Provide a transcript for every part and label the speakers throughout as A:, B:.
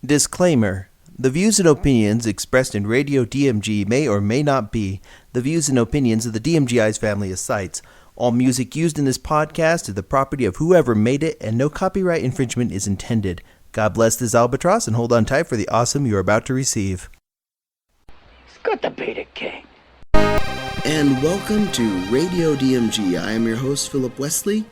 A: Disclaimer. The views and opinions expressed in Radio DMG may or may not be the views and opinions of the DMG Ice family of sites. All music used in this podcast is the property of whoever made it, and no copyright infringement is intended. God bless this albatross, and hold on tight for the awesome you are about to receive.
B: It's got the Beta King.
C: And welcome to Radio DMG. I am your host, Philip Wesley,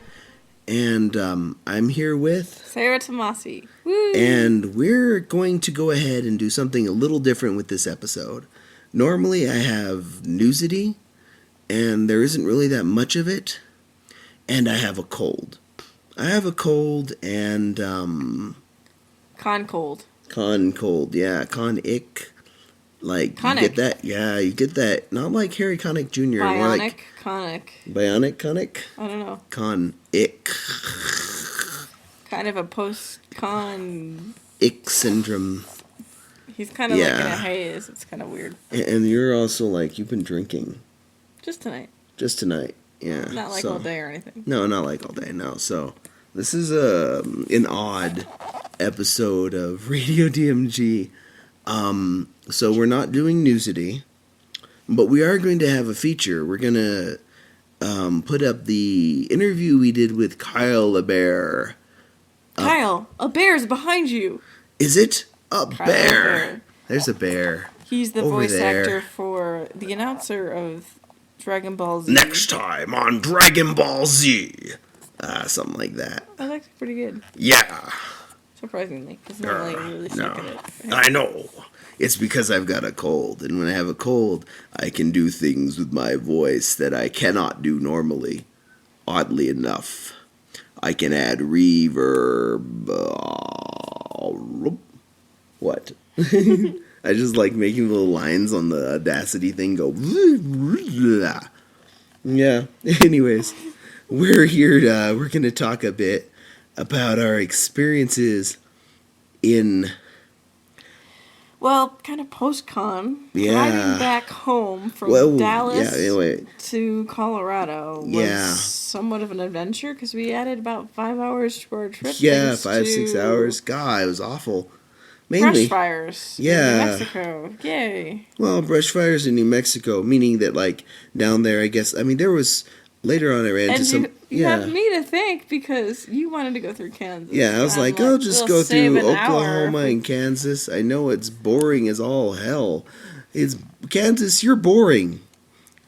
C: and I'm here with
D: Sarah Tomasi. Woo!
C: And we're going to go ahead and do something a little different with this episode. Normally I have newsity, and there isn't really that much of it, and I have a cold. And
D: Con cold,
C: yeah, con ick. Like,
D: conic.
C: You get that? Yeah, you get that. Not like Harry Connick Jr. More like Bionic Connick?
D: I don't know.
C: Con ick.
D: Kind of a post-con...
C: Ick syndrome.
D: He's kind of like in a haze. It's kind of weird.
C: And you're also like, you've been drinking.
D: Just tonight.
C: Yeah.
D: Not like all day or anything.
C: No, not like all day, no. So, this is an odd episode of Radio DMG. So we're not doing newsity, but we are going to have a feature. We're going to put up the interview we did with Kyle LeBear.
D: Kyle, a bear's behind you.
C: Is it? A
D: Kyle
C: bear.
D: LeBear.
C: There's a bear.
D: He's the
C: over
D: voice
C: there.
D: actor for the announcer of Dragon Ball Z.
C: Next time on Dragon Ball Z. Something like that.
D: That's actually pretty good.
C: Yeah.
D: Surprisingly, because normally I really suck at it.
C: I know. It's because I've got a cold, and when I have a cold, I can do things with my voice that I cannot do normally. Oddly enough, I can add reverb. What? I just like making little lines on the Audacity thing go. Yeah. Anyways, we're here. We're going to talk a bit about our experiences in...
D: Well, kind of post-con.
C: Yeah.
D: Driving back home from Dallas
C: anyway.
D: to Colorado was somewhat of an adventure because we added about 5 hours to our trip.
C: Yeah, 5-6 hours. God, it was awful. Mainly
D: brush fires in New Mexico. Yay.
C: Well, brush fires in New Mexico, meaning that, like, down there, I guess, I mean, there was... Later on, I ran into some...
D: You have me to thank because you wanted to go through Kansas.
C: Yeah, I was like,
D: we'll
C: just go through Oklahoma
D: hour.
C: and Kansas. I know it's boring as all hell. It's Kansas, you're boring.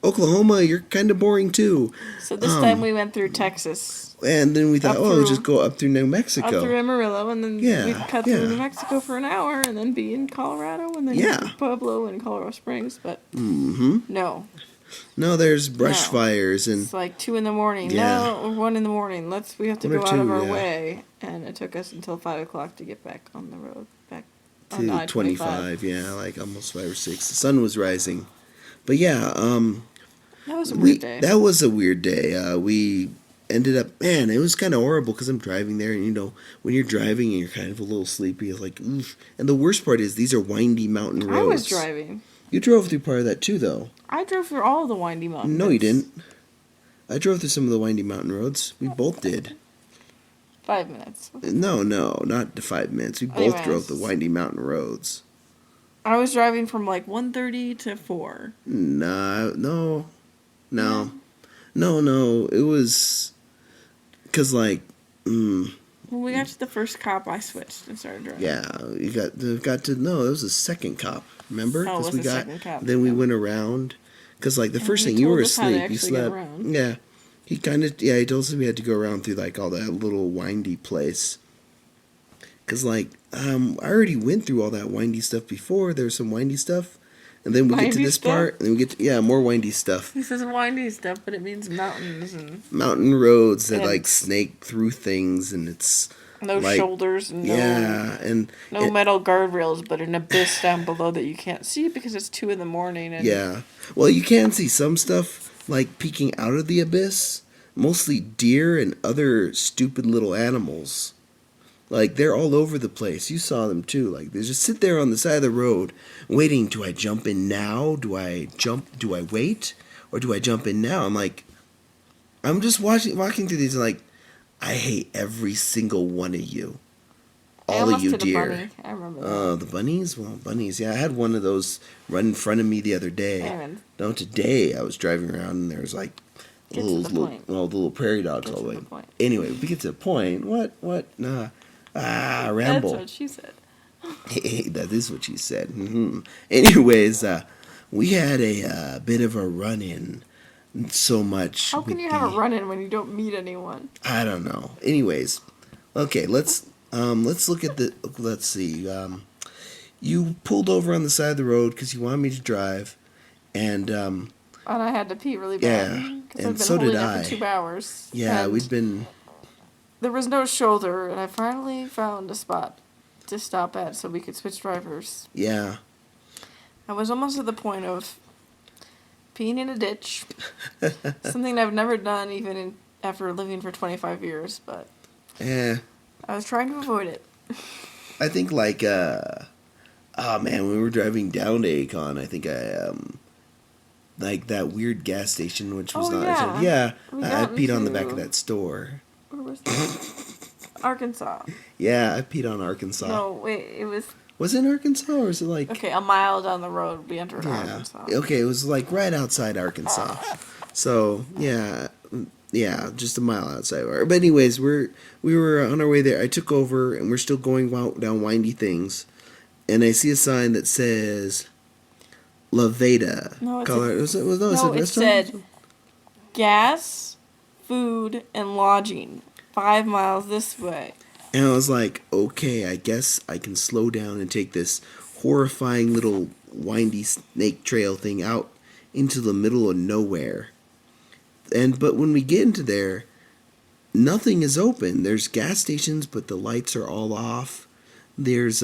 C: Oklahoma, you're kind of boring too.
D: So this time we went through Texas.
C: And then we thought, just go up through New Mexico.
D: Up through Amarillo, and then we'd cut through New Mexico for an hour, and then be in Colorado, and then Pueblo and Colorado Springs, but no.
C: No, there's brush fires and
D: it's like 2 a.m.
C: Yeah.
D: No, or 1 a.m. We have to go out of our way, and it took us until 5 o'clock to get back on the road, back on
C: to
D: I-25.
C: 25. Yeah, like almost 5 or 6. The sun was rising, but that
D: was a weird day.
C: That was a weird day. We ended up, man, it was kind of horrible because I'm driving there, and when you're driving and you're kind of a little sleepy, it's like, oof. And the worst part is these are windy mountain roads.
D: I was driving.
C: You drove through part of that too, though.
D: I drove through all of the windy mountains.
C: No, you didn't. I drove through some of the windy mountain roads. We both did.
D: 5 minutes.
C: No, not the 5 minutes. We both drove the windy mountain roads.
D: I was driving from like 1:30 to 4.
C: No. It was because
D: When we got to the first cop, I switched and started driving.
C: Yeah, you got to know it was a second cop. Remember?
D: Oh, it was a second cop.
C: Then we went around because the first thing you were asleep, you slept. Yeah, he told us we had to go around through like all that little windy place. Because I already went through all that windy stuff before. There was some windy stuff, and then we get to this part, and then we get to more windy stuff.
D: He says windy stuff, but it means mountains and
C: mountain roads that snake through things, and it's
D: no shoulders and
C: no
D: metal guardrails, but an abyss down below that you can't see because it's 2 a.m. And
C: well, you can see some stuff like peeking out of the abyss, mostly deer and other stupid little animals. Like, they're all over the place. You saw them, too. Like, they just sit there on the side of the road waiting. Do I jump in now? Do I wait? Or do I jump in now? I'm just walking through these, I hate every single one of you. all of you
D: hit
C: deer.
D: A bunny. I remember that.
C: Oh, the bunnies? Well, bunnies. Yeah, I had one of those run in front of me the other day.
D: Amen.
C: No, today I was driving around and there was like the little prairie dogs all the way. Anyway, we get to the point. What? Nah. Ramble.
D: That's what she said.
C: Hey, that is what she said. Mm-hmm. Anyways, we had a bit of a run-in. So much.
D: How can you have a run-in when you don't meet anyone?
C: I don't know. Anyways, okay, let's look at the. Let's see. You pulled over on the side of the road because you wanted me to drive, and
D: I had to pee really bad.
C: Yeah,
D: and so did I. For 2 hours.
C: Yeah, we'd been.
D: There was no shoulder, and I finally found a spot to stop at so we could switch drivers.
C: Yeah.
D: I was almost at the point of peeing in a ditch. Something I've never done even after living for 25 years, but I was trying to avoid it.
C: I think like when we were driving down to Akon, I think I like that weird gas station which was I peed on the back of that store.
D: Where was that? Arkansas.
C: Yeah, I peed on Arkansas.
D: No, wait, it was...
C: Was it in Arkansas or was it like...
D: Okay, a mile down the road we entered Arkansas.
C: Okay, it was like right outside Arkansas. So, yeah, just a mile outside. But anyways, we were on our way there. I took over and we're still going down windy things. And I see a sign that says La Veda.
D: No,
C: it
D: said gas, food, and lodging. 5 miles this way.
C: And I was like, okay, I guess I can slow down and take this horrifying little windy snake trail thing out into the middle of nowhere. But when we get into there, nothing is open. There's gas stations, but the lights are all off. There's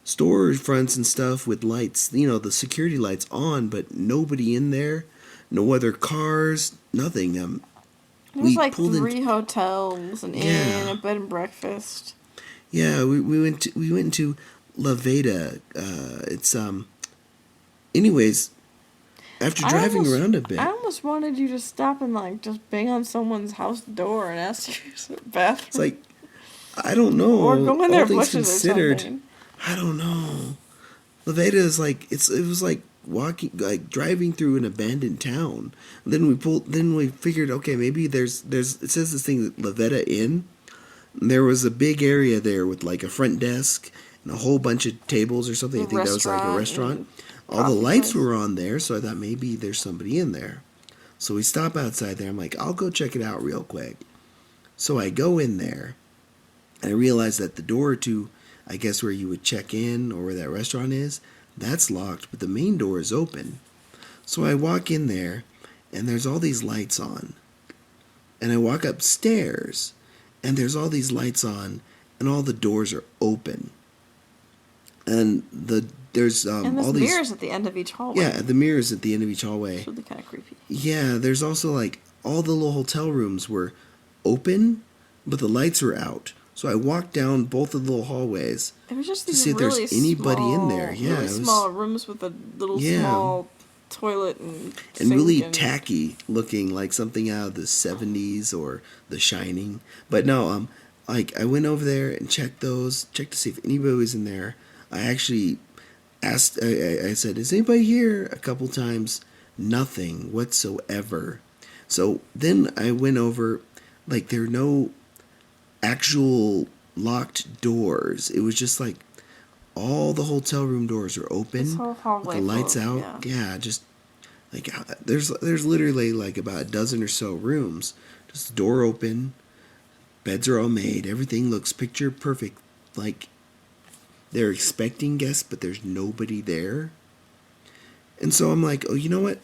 C: store fronts and stuff with lights, the security lights on, but nobody in there. No other cars, nothing.
D: There was like 3 hotels, an inn, a bed and breakfast.
C: Yeah, we went into La Veda. It's anyways, after driving around a bit,
D: I almost wanted you to stop and like just bang on someone's house door and ask you to use the bathroom.
C: It's like I don't know.
D: Or go in their bushes
C: considered,
D: or something.
C: I don't know. La Veda is like it was like driving through an abandoned town. Then we figured, okay, maybe there's it says this thing La Veda Inn. There was a big area there with like a front desk and a whole bunch of tables or something. I think that was like a restaurant. All the lights were on there, so I thought maybe there's somebody in there. So we stop outside there. I'm like, I'll go check it out real quick. So I go in there and I realize that the door to, I guess, where you would check in or where that restaurant is, that's locked, but the main door is open. So I walk in there, and there's all these lights on. And I walk upstairs, and there's all these lights on, and all the doors are open. And there's all these
D: mirrors at the end of each hallway.
C: Yeah, the mirrors at the end of each hallway.
D: It's really kind of creepy.
C: Yeah, there's also like all the little hotel rooms were open, but the lights were out. So I walked down both of the little hallways
D: it was just
C: to
D: these
C: see if
D: really
C: there's anybody in there. Yeah,
D: really small rooms with a little small toilet and
C: really tacky looking, like something out of the 70s or The Shining. But no, like I went over there and checked to see if anybody was in there. I actually asked. I said, "Is anybody here?" A couple times, nothing whatsoever. So then I went over, like there are no actual locked doors. It was just like all the hotel room doors are open with the lights out. Yeah, just like there's literally like about a dozen or so rooms. Just the door open, beds are all made, everything looks picture perfect. Like they're expecting guests, but there's nobody there. And so I'm like, oh, you know what?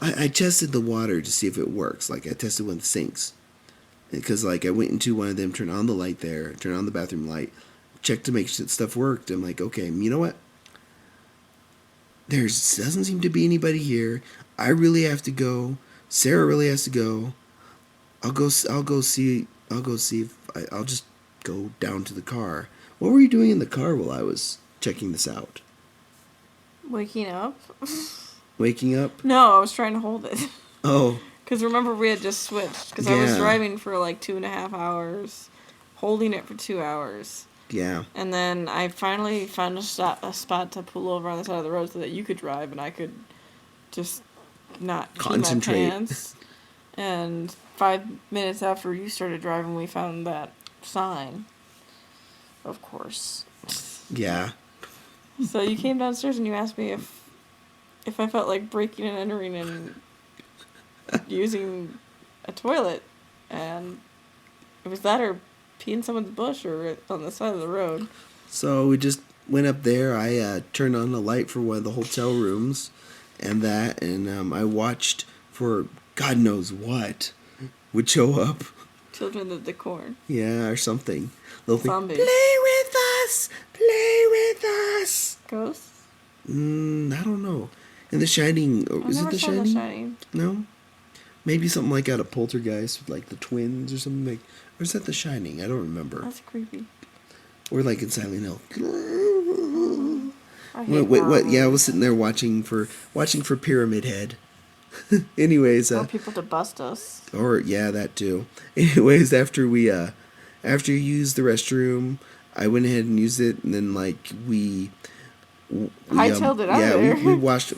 C: I tested the water to see if it works. Like I tested one of the sinks. Because like I went into one of them, turned on the light there, turned on the bathroom light, checked to make sure stuff worked. I'm like, okay, you know what? There doesn't seem to be anybody here. I really have to go. Sarah really has to go. I'll go see if I'll just go down to the car. What were you doing in the car while I was checking this out?
D: Waking up.
C: Waking up?
D: No, I was trying to hold it.
C: Oh.
D: Because remember, we had just switched. Because I was driving for like 2.5 hours. holding it for 2 hours.
C: Yeah.
D: And then I finally found a spot to pull over on the side of the road so that you could drive and I could just not
C: concentrate.
D: pee my pants. And 5 minutes after you started driving, we found that sign. Of course.
C: Yeah.
D: So you came downstairs and you asked me if I felt like breaking and entering and using a toilet, and it was that or pee in someone's bush or on the side of the road.
C: So we just went up there. I turned on the light for one of the hotel rooms, and I watched for God knows what would show up.
D: Children of the Corn.
C: Yeah, or something. They'll be,
D: Zombies.
C: play with us, play with us.
D: Ghosts?
C: I don't know. In The Shining, is it The Shining?
D: The Shining.
C: No, maybe something like out of Poltergeist with like the twins or something like. Or is that The Shining? I don't remember.
D: That's creepy.
C: Or like in Silent Hill.
D: I hate
C: What? Yeah, I was sitting there watching for Pyramid Head. Anyways,
D: or people to bust us.
C: Or yeah, that too. Anyways, after you used the restroom, I went ahead and used it, and then like we
D: hightailed it out of there.
C: we washed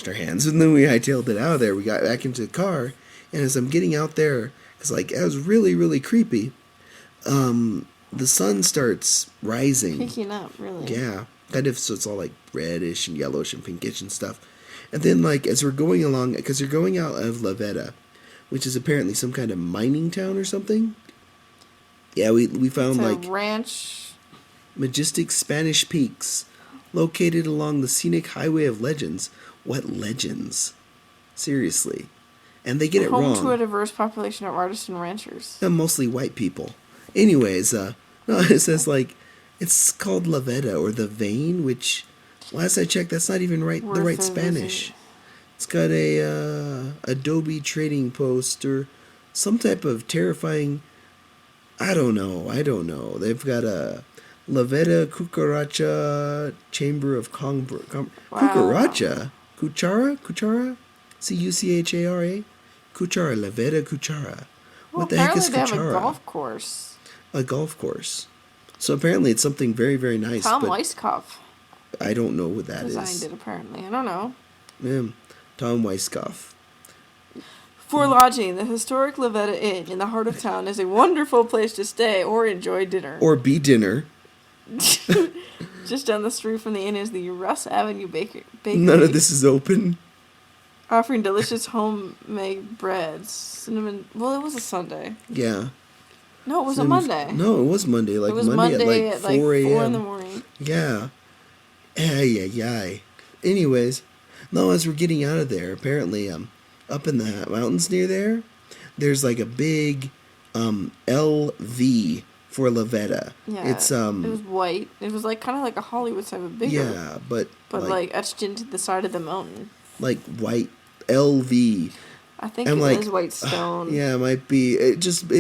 C: our hands, and then we hightailed it out of there. We got back into the car, and as I'm getting out there, because like it was really really creepy. The sun starts rising,
D: Peeking up, really.
C: Yeah, kind of. So it's all like reddish and yellowish and pinkish and stuff. And then, like, as we're going along, because you're going out of La Veta, which is apparently some kind of mining town or something. Yeah, we found,
D: it's a
C: like,
D: ranch.
C: Majestic Spanish peaks located along the scenic highway of legends. What legends? Seriously. And they get it wrong.
D: Home to a diverse population of artists and ranchers.
C: Mostly white people. Anyways, no, it says, like, it's called La Veta, or the Vein, which... Last I checked, that's not even the right Spanish. It's got a Adobe trading post or some type of terrifying. I don't know. They've got a La Veta Cucaracha Chamber of Cucaracha, Cuchara, Cuchara, Cuchara, Cuchara, La Veta Cuchara. What the heck is
D: Cuchara? They have a golf course.
C: A golf course. So apparently it's something very very nice.
D: Tom Weisskopf.
C: I don't know what that
D: designed
C: is.
D: Designed it, apparently. I don't know.
C: Yeah, Tom Weisskopf.
D: For lodging, the historic La Veta Inn in the heart of town is a wonderful place to stay or enjoy dinner.
C: Or be dinner.
D: Just down the street from the inn is the Russ Avenue Bakery.
C: None of this is open.
D: Offering delicious homemade breads. Cinnamon... Well, it was a Sunday.
C: Yeah.
D: No, it was a Monday.
C: No, it was Monday. Like,
D: it was Monday at like 4 a.m. 4 in the morning.
C: Yeah. Ay. Anyways, no, as we're getting out of there, apparently, up in the mountains near there, there's like a big, LV for La Veta.
D: Yeah.
C: It's,
D: it was white. It was like kind of like a Hollywood type of bigger.
C: Yeah, but
D: like etched into the side of the mountain.
C: Like white LV.
D: I think it is white stone.
C: Yeah, it might be. It just to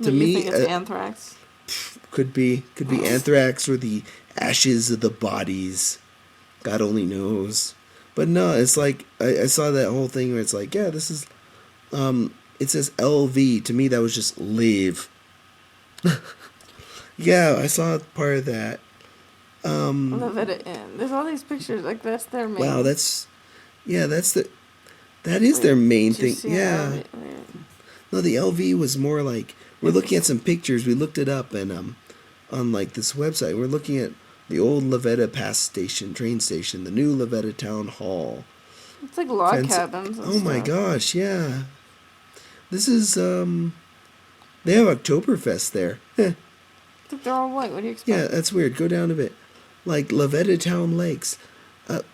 C: me,
D: think it's anthrax?
C: Could be anthrax or the ashes of the bodies. God only knows. But no, it's like I saw that whole thing where it's like, yeah, this is it says LV. To me that was just live. Yeah, I saw part of that.
D: La Veta Inn. There's all these pictures, like that's their main.
C: Wow, that is their main thing. Yeah. No, the LV was more like, we're looking at some pictures. We looked it up, and on like this website, we're looking at the old La Veta train station, the new La Veta Town Hall.
D: It's like log cabins.
C: Oh my gosh, yeah. This is they have Oktoberfest there.
D: I think they're all white. What do you expect?
C: Yeah, that's weird. Go down a bit. Like La Veta Town Lakes.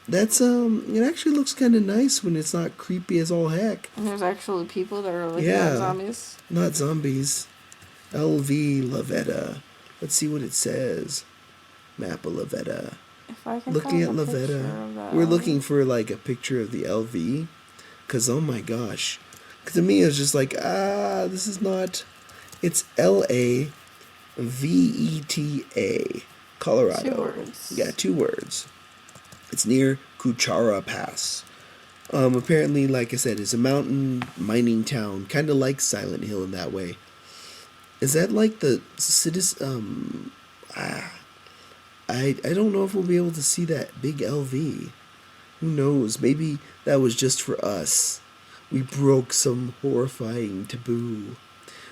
C: That's it actually looks kind of nice when it's not creepy as all heck.
D: And there's actually people that are like not zombies.
C: Not zombies. LV La Veta. Let's see what it says. Map of La Veta.
D: If I can
C: looking
D: find
C: at La Veta. We're looking for like a picture of the LV. Cause oh my gosh. Cause to me it was just like, this is not. It's LAVETA, Colorado.
D: 2 words.
C: Yeah, 2 words. It's near Cuchara Pass. Apparently, like I said, it's a mountain mining town, kind of like Silent Hill in that way. Is that like the citizen? I don't know if we'll be able to see that big LV. Who knows? Maybe that was just for us. We broke some horrifying taboo.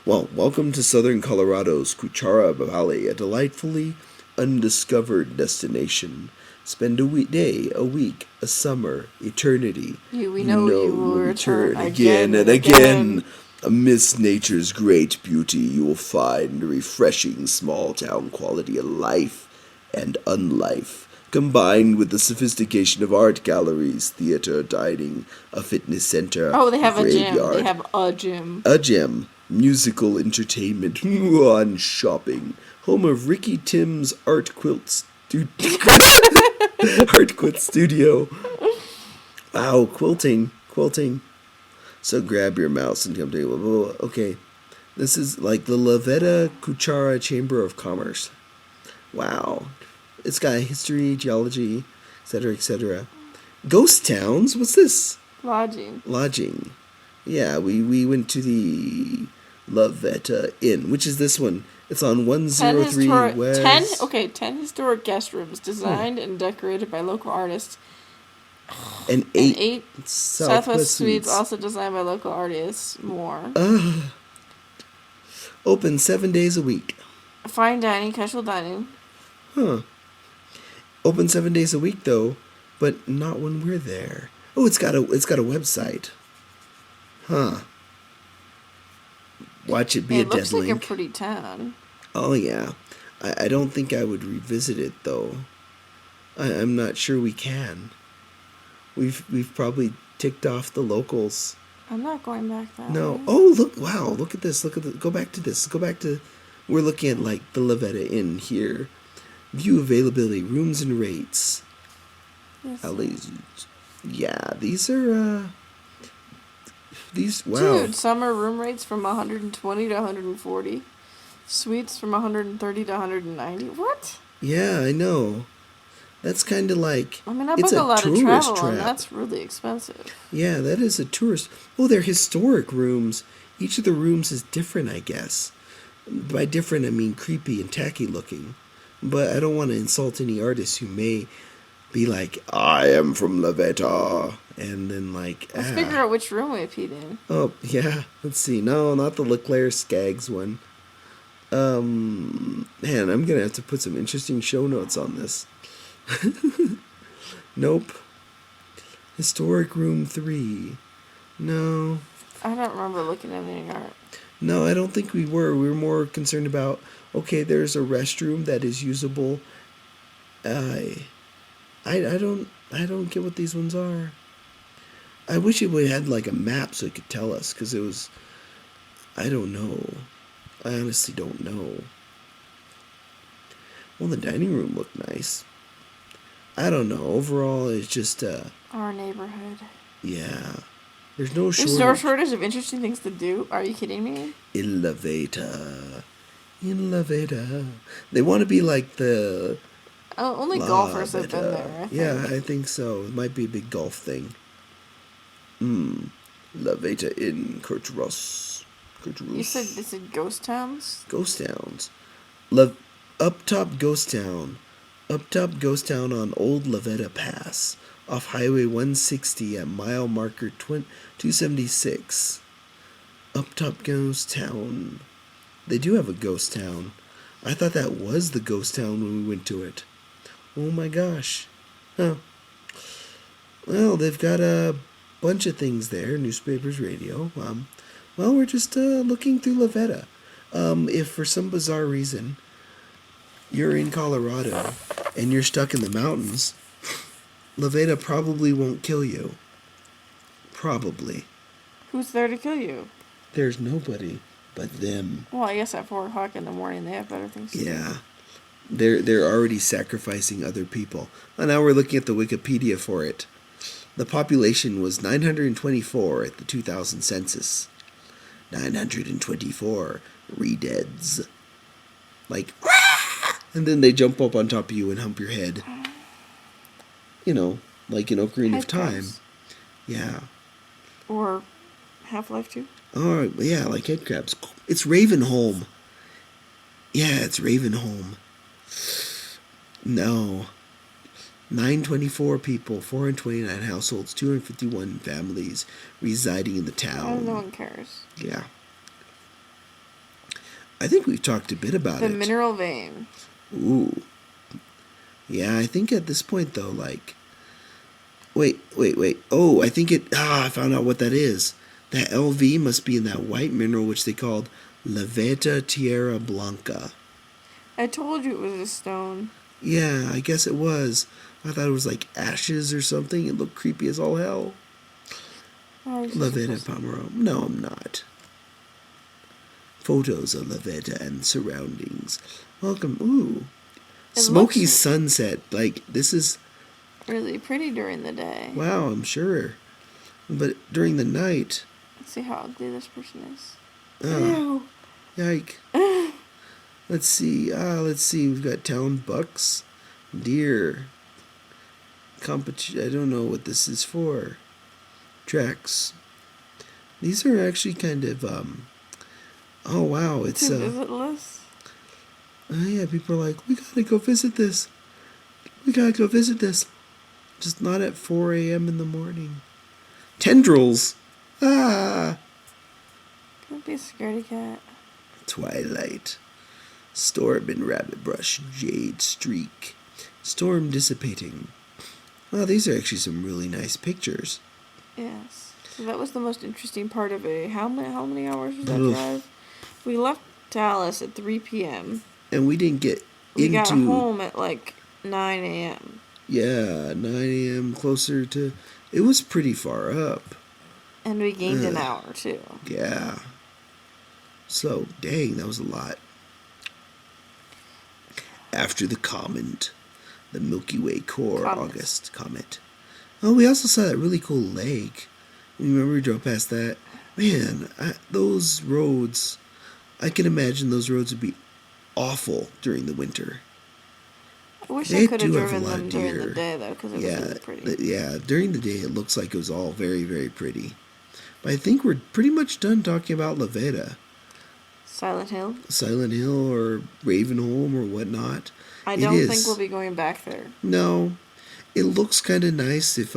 C: Well, welcome to southern Colorado's Cuchara Valley, a delightfully undiscovered destination. Spend a week, a summer, eternity.
D: We know you will return
C: again and again. Amidst nature's great beauty, you will find a refreshing small-town quality of life and unlife, combined with the sophistication of art galleries, theater, dining, a fitness center,
D: Oh, they have a gym.
C: graveyard.
D: They have a gym.
C: A gym, musical entertainment, and shopping. Home of Ricky Tim's Art Quilt Studio. Wow, quilting. So grab your mouse and come to okay. This is like the Lavetta Cuchara Chamber of Commerce. Wow. It's got history, geology, etc., etc. Ghost towns? What's this? Lodging. Yeah, we went to the Lavetta Inn, which is this one. It's on 103 West.
D: 10 historic guest rooms designed and decorated by local artists.
C: And 8
D: Southwest Suites, also designed by local artists. More.
C: Open 7 days a week.
D: Fine dining, casual dining.
C: Huh. Open 7 days a week though, but not when we're there. Oh, it's got a website. Huh. Watch it be a dead link. It looks
D: like a pretty town.
C: Oh yeah. I don't think I would revisit it though. I'm not sure we can. We've probably ticked off the locals.
D: I'm not going back that
C: No.
D: way.
C: Oh, look. Wow. Look at this. Go back to this. Go back to... We're looking at, like, the Lavetta Inn here. View availability, rooms and rates.
D: Yes.
C: Yeah, these are, wow.
D: Dude, summer room rates from 120 to 140. Suites from 130 to 190. What?
C: Yeah, I know. That's kind of like...
D: I mean, I book a lot of travel, and that's really expensive.
C: Yeah, that is a tourist... Oh, they're historic rooms. Each of the rooms is different, I guess. By different, I mean creepy and tacky looking. But I don't want to insult any artists who may be like, I am from Lavetta. And then like...
D: Let's figure out which room we peed in.
C: Oh, yeah. Let's see. No, not the LeClaire Skaggs one. Man, I'm going to have to put some interesting show notes on this. Nope. Historic room 3. No.
D: I don't remember looking at any art.
C: No, I don't think we were. We were more concerned about, okay, there's a restroom that is usable. I don't get what these ones are. I wish it would have had like a map so it could tell us, because it was, I don't know. I honestly don't know. Well, the dining room looked nice. I don't know. Overall, it's just
D: our neighborhood.
C: Yeah. There's no shortage.
D: There's no shortage of interesting things to do. Are you kidding me?
C: In Lavetta. They want to be like the...
D: only golfers have been there, I think.
C: Yeah, I think so. It might be a big golf thing. Lavetta in Courtros.
D: You said ghost towns?
C: Ghost towns. Up top ghost town on Old Lavetta Pass, off Highway 160 at mile marker 276. Up top ghost town. They do have a ghost town. I thought that was the ghost town when we went to it. Oh my gosh. Huh. Well, they've got a bunch of things there. Newspapers, radio. Well, we're just looking through Lavetta. If for some bizarre reason you're in Colorado and you're stuck in the mountains, Lavetta probably won't kill you. Probably.
D: Who's there to kill you?
C: There's nobody but them.
D: Well, I guess at 4 o'clock in the morning they have better things to do.
C: Yeah. They're already sacrificing other people. And now we're looking at the Wikipedia for it. The population was 924 at the 2000 census. 924 re-deads. Like, and then they jump up on top of you and hump your head. You know, like in Ocarina of Time. Yeah.
D: Or Half-Life 2.
C: Oh, yeah, like head crabs. It's Ravenholm. Yeah, it's Ravenholm. No. 924 people, 429 households, 251 families residing in the town.
D: No one cares.
C: Yeah. I think we've talked a bit about
D: the
C: it.
D: The mineral vein.
C: Ooh. Yeah, I think at this point, though, like... Wait. Oh, I think it... I found out what that is. That LV must be in that white mineral which they called Leveta Tierra Blanca.
D: I told you it was a stone.
C: Yeah, I guess it was. I thought it was like ashes or something. It looked creepy as all hell. Leveta Pomerol. No, I'm not. Photos of Leveta and surroundings. Welcome. Ooh. Smoky sunset. Like, this is...
D: really pretty during the day.
C: Wow, I'm sure. But during the night...
D: Let's see how ugly this person is.
C: Ew. Yike. Let's see. We've got town bucks, deer. I don't know what this is for. Tracks. These are actually kind of oh wow, it's
D: visitless.
C: Oh yeah, people are like, we gotta go visit this. Just not at 4 a.m. in the morning. Tendrils. Ah.
D: Could be a scaredy cat.
C: Twilight. Storm and rabbit brush, jade streak. Storm dissipating. Well, these are actually some really nice pictures.
D: Yes. So that was the most interesting part of it. How many hours was that drive? We left Dallas at 3 p.m.
C: And we didn't get
D: We got home at like 9 a.m.
C: Yeah, 9 a.m. closer to... It was pretty far up.
D: And we gained an hour, too.
C: Yeah. So, dang, that was a lot. After the comet, the Milky Way core, August comet. Oh, we also saw that really cool lake. Remember we drove past that? Man, those roads, I can imagine those roads would be awful during the winter.
D: I wish I could have driven them during the day, though, because it was really pretty.
C: Yeah, during the day it looks like it was all very, very pretty. But I think we're pretty much done talking about Leveta. Silent Hill or Ravenholm or whatnot.
D: I don't think we'll be going back there.
C: No. It looks kind of nice if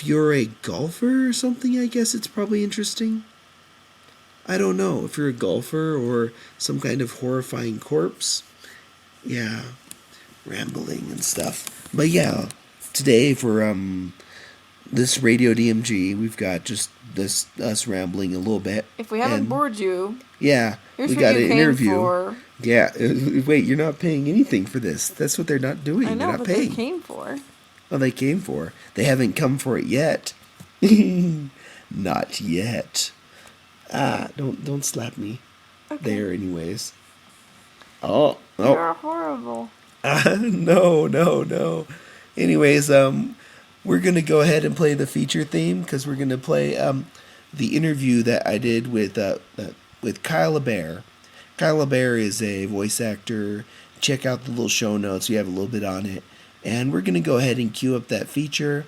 C: you're a golfer or something, I guess it's probably interesting. I don't know. If you're a golfer or some kind of horrifying corpse. Yeah. Rambling and stuff. But yeah, today for this Radio DMG, we've got just us rambling a little bit.
D: If we haven't bored you,
C: yeah, we got an interview. For. Yeah, wait, you're not paying anything for this. That's what they're not doing.
D: I know,
C: they're not
D: but
C: paying.
D: They came for.
C: Oh, they came for. They haven't come for it yet. Not yet. Don't slap me. Okay. There, anyways. Oh.
D: You're horrible.
C: No. Anyways, we're gonna go ahead and play the feature theme because we're gonna play the interview that I did with Kyle LeBear. Kyle LeBear is a voice actor. Check out the little show notes. We have a little bit on it, and we're gonna go ahead and cue up that feature.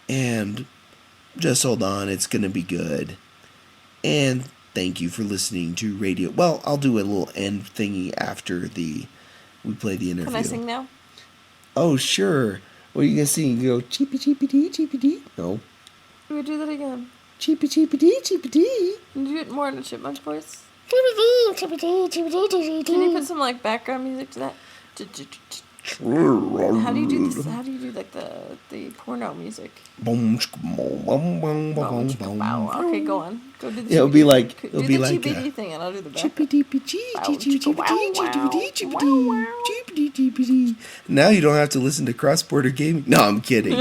C: And just hold on, it's gonna be good. And thank you for listening to Radio. Well, I'll do a little end thingy after we play the interview.
D: Can I sing now?
C: Oh, sure. What are you going to sing? You go, cheepy, cheepy, dee, cheepy, dee? No.
D: Can we do that again?
C: Cheepy, cheepy, dee, cheepy, dee.
D: Can you do it more in a chipmunk voice?
E: Cheepy, dee, cheepy, dee, cheepy, dee, cheepy, dee.
D: Can you put some, like, background music to that? How do you do this? How do you do, like, the porno music? Okay, go on. Go do the
C: it'll be like
D: chippy thing, and I'll do the
C: background. Now you don't have to listen to cross-border gaming. No, I'm kidding.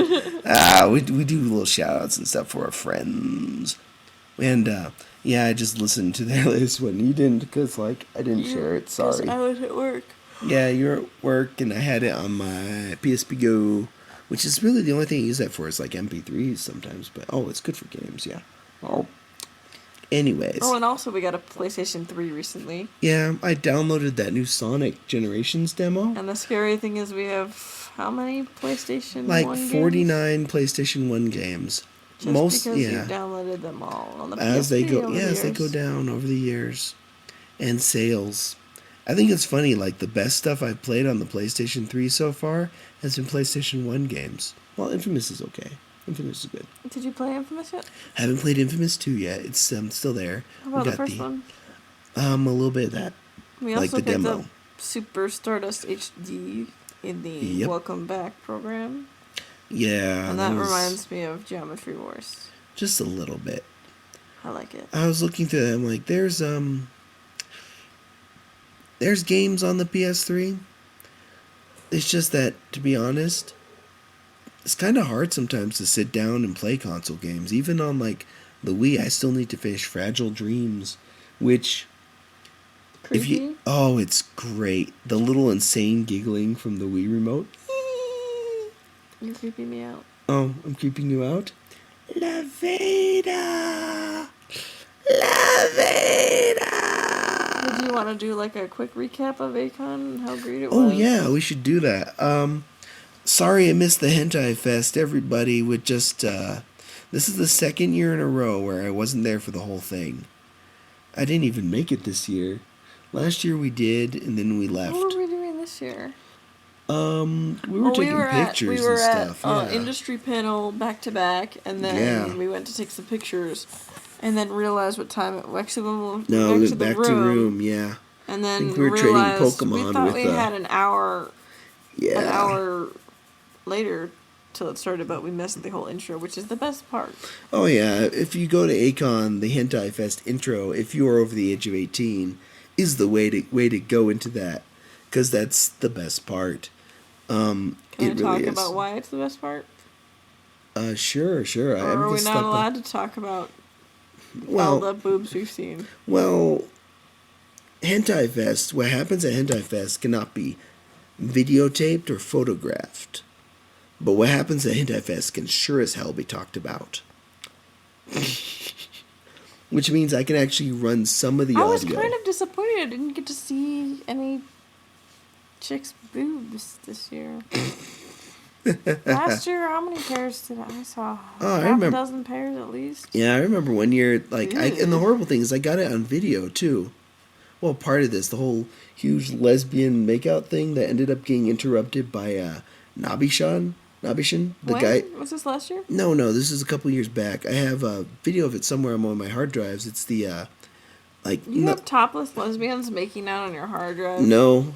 C: We do little shout-outs and stuff for our friends. And, yeah, I just listened to their latest one. You didn't, because, like, I didn't share it. Sorry.
D: I was at work.
C: Yeah, you're at work, and I had it on my PSP Go, which is really the only thing I use that for is like MP3s sometimes. But it's good for games, yeah. Oh, anyways.
D: Oh, and also we got a PlayStation 3 recently.
C: Yeah, I downloaded that new Sonic Generations demo.
D: And the scary thing is we have how many PlayStation 1
C: games? 49 PlayStation 1 games.
D: Just because you downloaded them all on the PSP
C: as they go down over the years. and sales. I think it's funny, like, the best stuff I've played on the PlayStation 3 so far has been PlayStation 1 games. Well, Infamous is okay. Infamous is good.
D: Did you play Infamous yet?
C: Haven't played Infamous 2 yet. It's still there.
D: How about the first one?
C: A little bit of that.
D: We
C: like
D: also
C: the
D: get
C: demo.
D: the Super Stardust HD in the Welcome Back program.
C: Yeah.
D: And that reminds me of Geometry Wars.
C: Just a little bit.
D: I like it.
C: I was looking through them, like, there's games on the PS3. It's just that, to be honest, it's kind of hard sometimes to sit down and play console games. Even on, like, the Wii, I still need to finish Fragile Dreams, which...
D: Creepy?
C: It's great. The little insane giggling from the Wii remote.
D: You're creeping me out.
C: Oh, I'm creeping you out? La Veda! La Veda!
D: Did you want to do like a quick recap of Akon and how great it was?
C: Oh yeah, we should do that. Sorry I missed the Hentai Fest, everybody. With just, this is the second year in a row where I wasn't there for the whole thing. I didn't even make it this year. Last year we did, and then we left.
D: What were we doing this year?
C: We were taking pictures and stuff.
D: At industry panel back to back, and then we went to take some pictures, and then realized what time it actually went
C: we went back to room. Yeah.
D: And then
C: I think we were
D: realized
C: trading Pokemon
D: we thought
C: with,
D: we had an hour.
C: Yeah.
D: An hour later till it started, but we missed the whole intro, which is the best part.
C: Oh yeah, if you go to Akon, the Hentai Fest intro, if you are over the age of 18, is the way to go into that, because that's the best part.
D: Can I talk about why it's the best part?
C: Sure.
D: Or are we not allowed to talk about all the boobs we've seen?
C: Well, Hentai Fest, what happens at Hentai Fest cannot be videotaped or photographed. But what happens at Hentai Fest can sure as hell be talked about. Which means I can actually run some of the audio.
D: I was kind of disappointed I didn't get to see any chicks' boobs this year. Last year, how many pairs did I saw? Half a dozen pairs at least.
C: Yeah, I remember one year, like, and the horrible thing is I got it on video, too. Well, part of this, the whole huge lesbian makeout thing that ended up getting interrupted by Nabishan, the guy.
D: Was this last year?
C: No, this is a couple years back. I have a video of it somewhere on one of my hard drives. It's the,
D: You have topless lesbians making out on your hard drive?
C: No,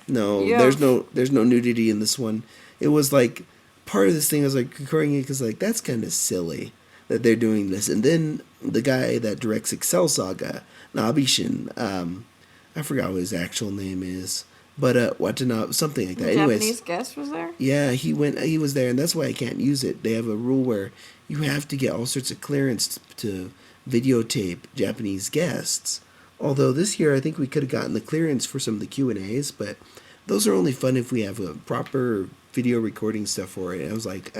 C: there's no nudity in this one. It was like part of this thing. I was like recording it because like that's kind of silly that they're doing this. And then the guy that directs Excel Saga, Nabishin, I forgot what his actual name is, but Watanabe, something like that.
D: The
C: Anyways,
D: Japanese guest was there?
C: Yeah, he was there, and that's why I can't use it. They have a rule where you have to get all sorts of clearance to videotape Japanese guests. Although this year I think we could have gotten the clearance for some of the Q&As, but those are only fun if we have a proper video recording stuff for it. And I was like,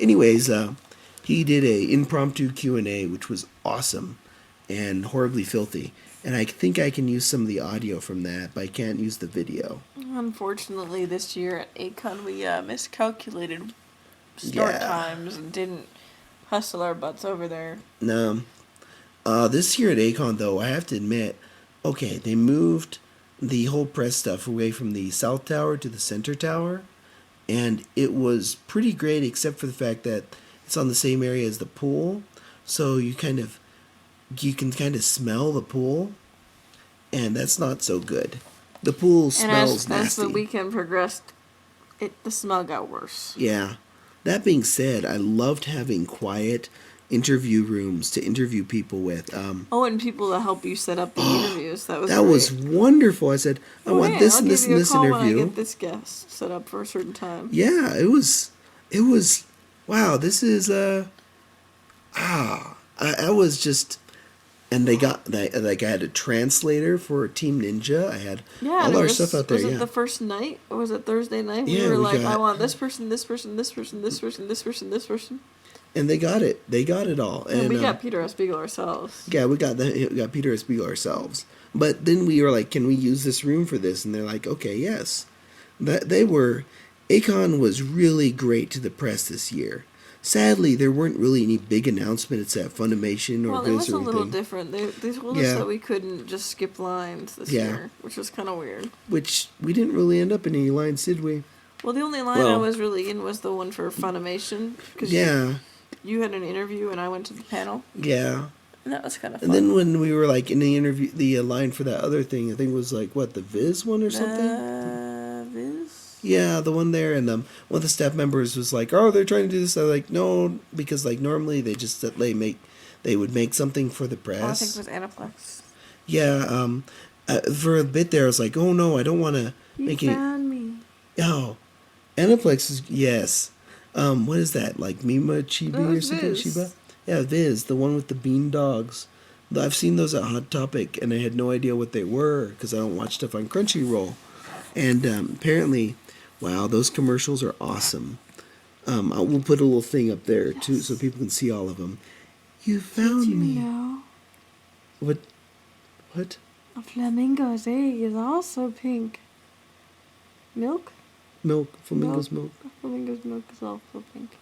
C: Anyways, he did a impromptu Q&A, which was awesome and horribly filthy. And I think I can use some of the audio from that, but I can't use the video.
D: Unfortunately, this year at Akon, we miscalculated start times and didn't hustle our butts over there.
C: No. This year at Akon, though, I have to admit, okay, they moved the whole press stuff away from the South Tower to the Center Tower, and it was pretty great except for the fact that it's on the same area as the pool, so you can kind of smell the pool, and that's not so good. The pool smells nasty.
D: As the weekend progressed, the smell got worse.
C: Yeah. That being said, I loved having quiet interview rooms to interview people with.
D: And people to help you set up the interviews. That was
C: was wonderful. I said, I want this and this and this interview.
D: When I get this guest set up for a certain time.
C: Yeah, it was. Wow, this is I was just. And they got, like, I had a translator for Team Ninja. I had all our stuff out there.
D: Was it the first night? Or was it Thursday night?
C: Yeah,
D: we were like, I want this person, this person, this person, this person, this person, this person.
C: And they got it. They got it all.
D: And we got Peter S. Beagle ourselves.
C: Yeah, we got Peter S. Beagle ourselves. But then we were like, can we use this room for this? And they're like, okay, yes. Akon was really great to the press this year. sadly, there weren't really any big announcements at Funimation or
D: Well, it
C: Viz
D: was
C: or
D: a little
C: anything.
D: different. They told us
C: Yeah.
D: that we couldn't just skip lines this year, which was kind of weird.
C: Which we didn't really end up in any lines, did we?
D: Well, the only line I was really in was the one for Funimation. Cause you had an interview and I went to the panel.
C: Yeah.
D: And that was kind of fun.
C: And then when we were like in the interview, the line for that other thing, I think it was like, what, the Viz one or something?
D: Viz?
C: Yeah, the one there. And one of the staff members was like, oh, they're trying to do this. I was like, no, because like normally they just, they would make something for the press.
D: Oh, I think it was Aniplex.
C: Yeah, for a bit there, I was like, oh no, I don't want to make it.
D: You found me.
C: Oh, Aniplex is, yes. What is that? Like Mima Chibi or something?
D: Viz.
C: Shiba? Yeah, Viz, the one with the bean dogs. I've seen those at Hot Topic, and I had no idea what they were because I don't watch stuff on Crunchyroll. And apparently, wow, those commercials are awesome. We'll put a little thing up there too, so people can see all of them. You found
D: Did you
C: me.
D: know
C: What?
D: a flamingo's egg is also pink? Milk?
C: Milk. Flamingo's milk.
D: A flamingo's milk is also pink.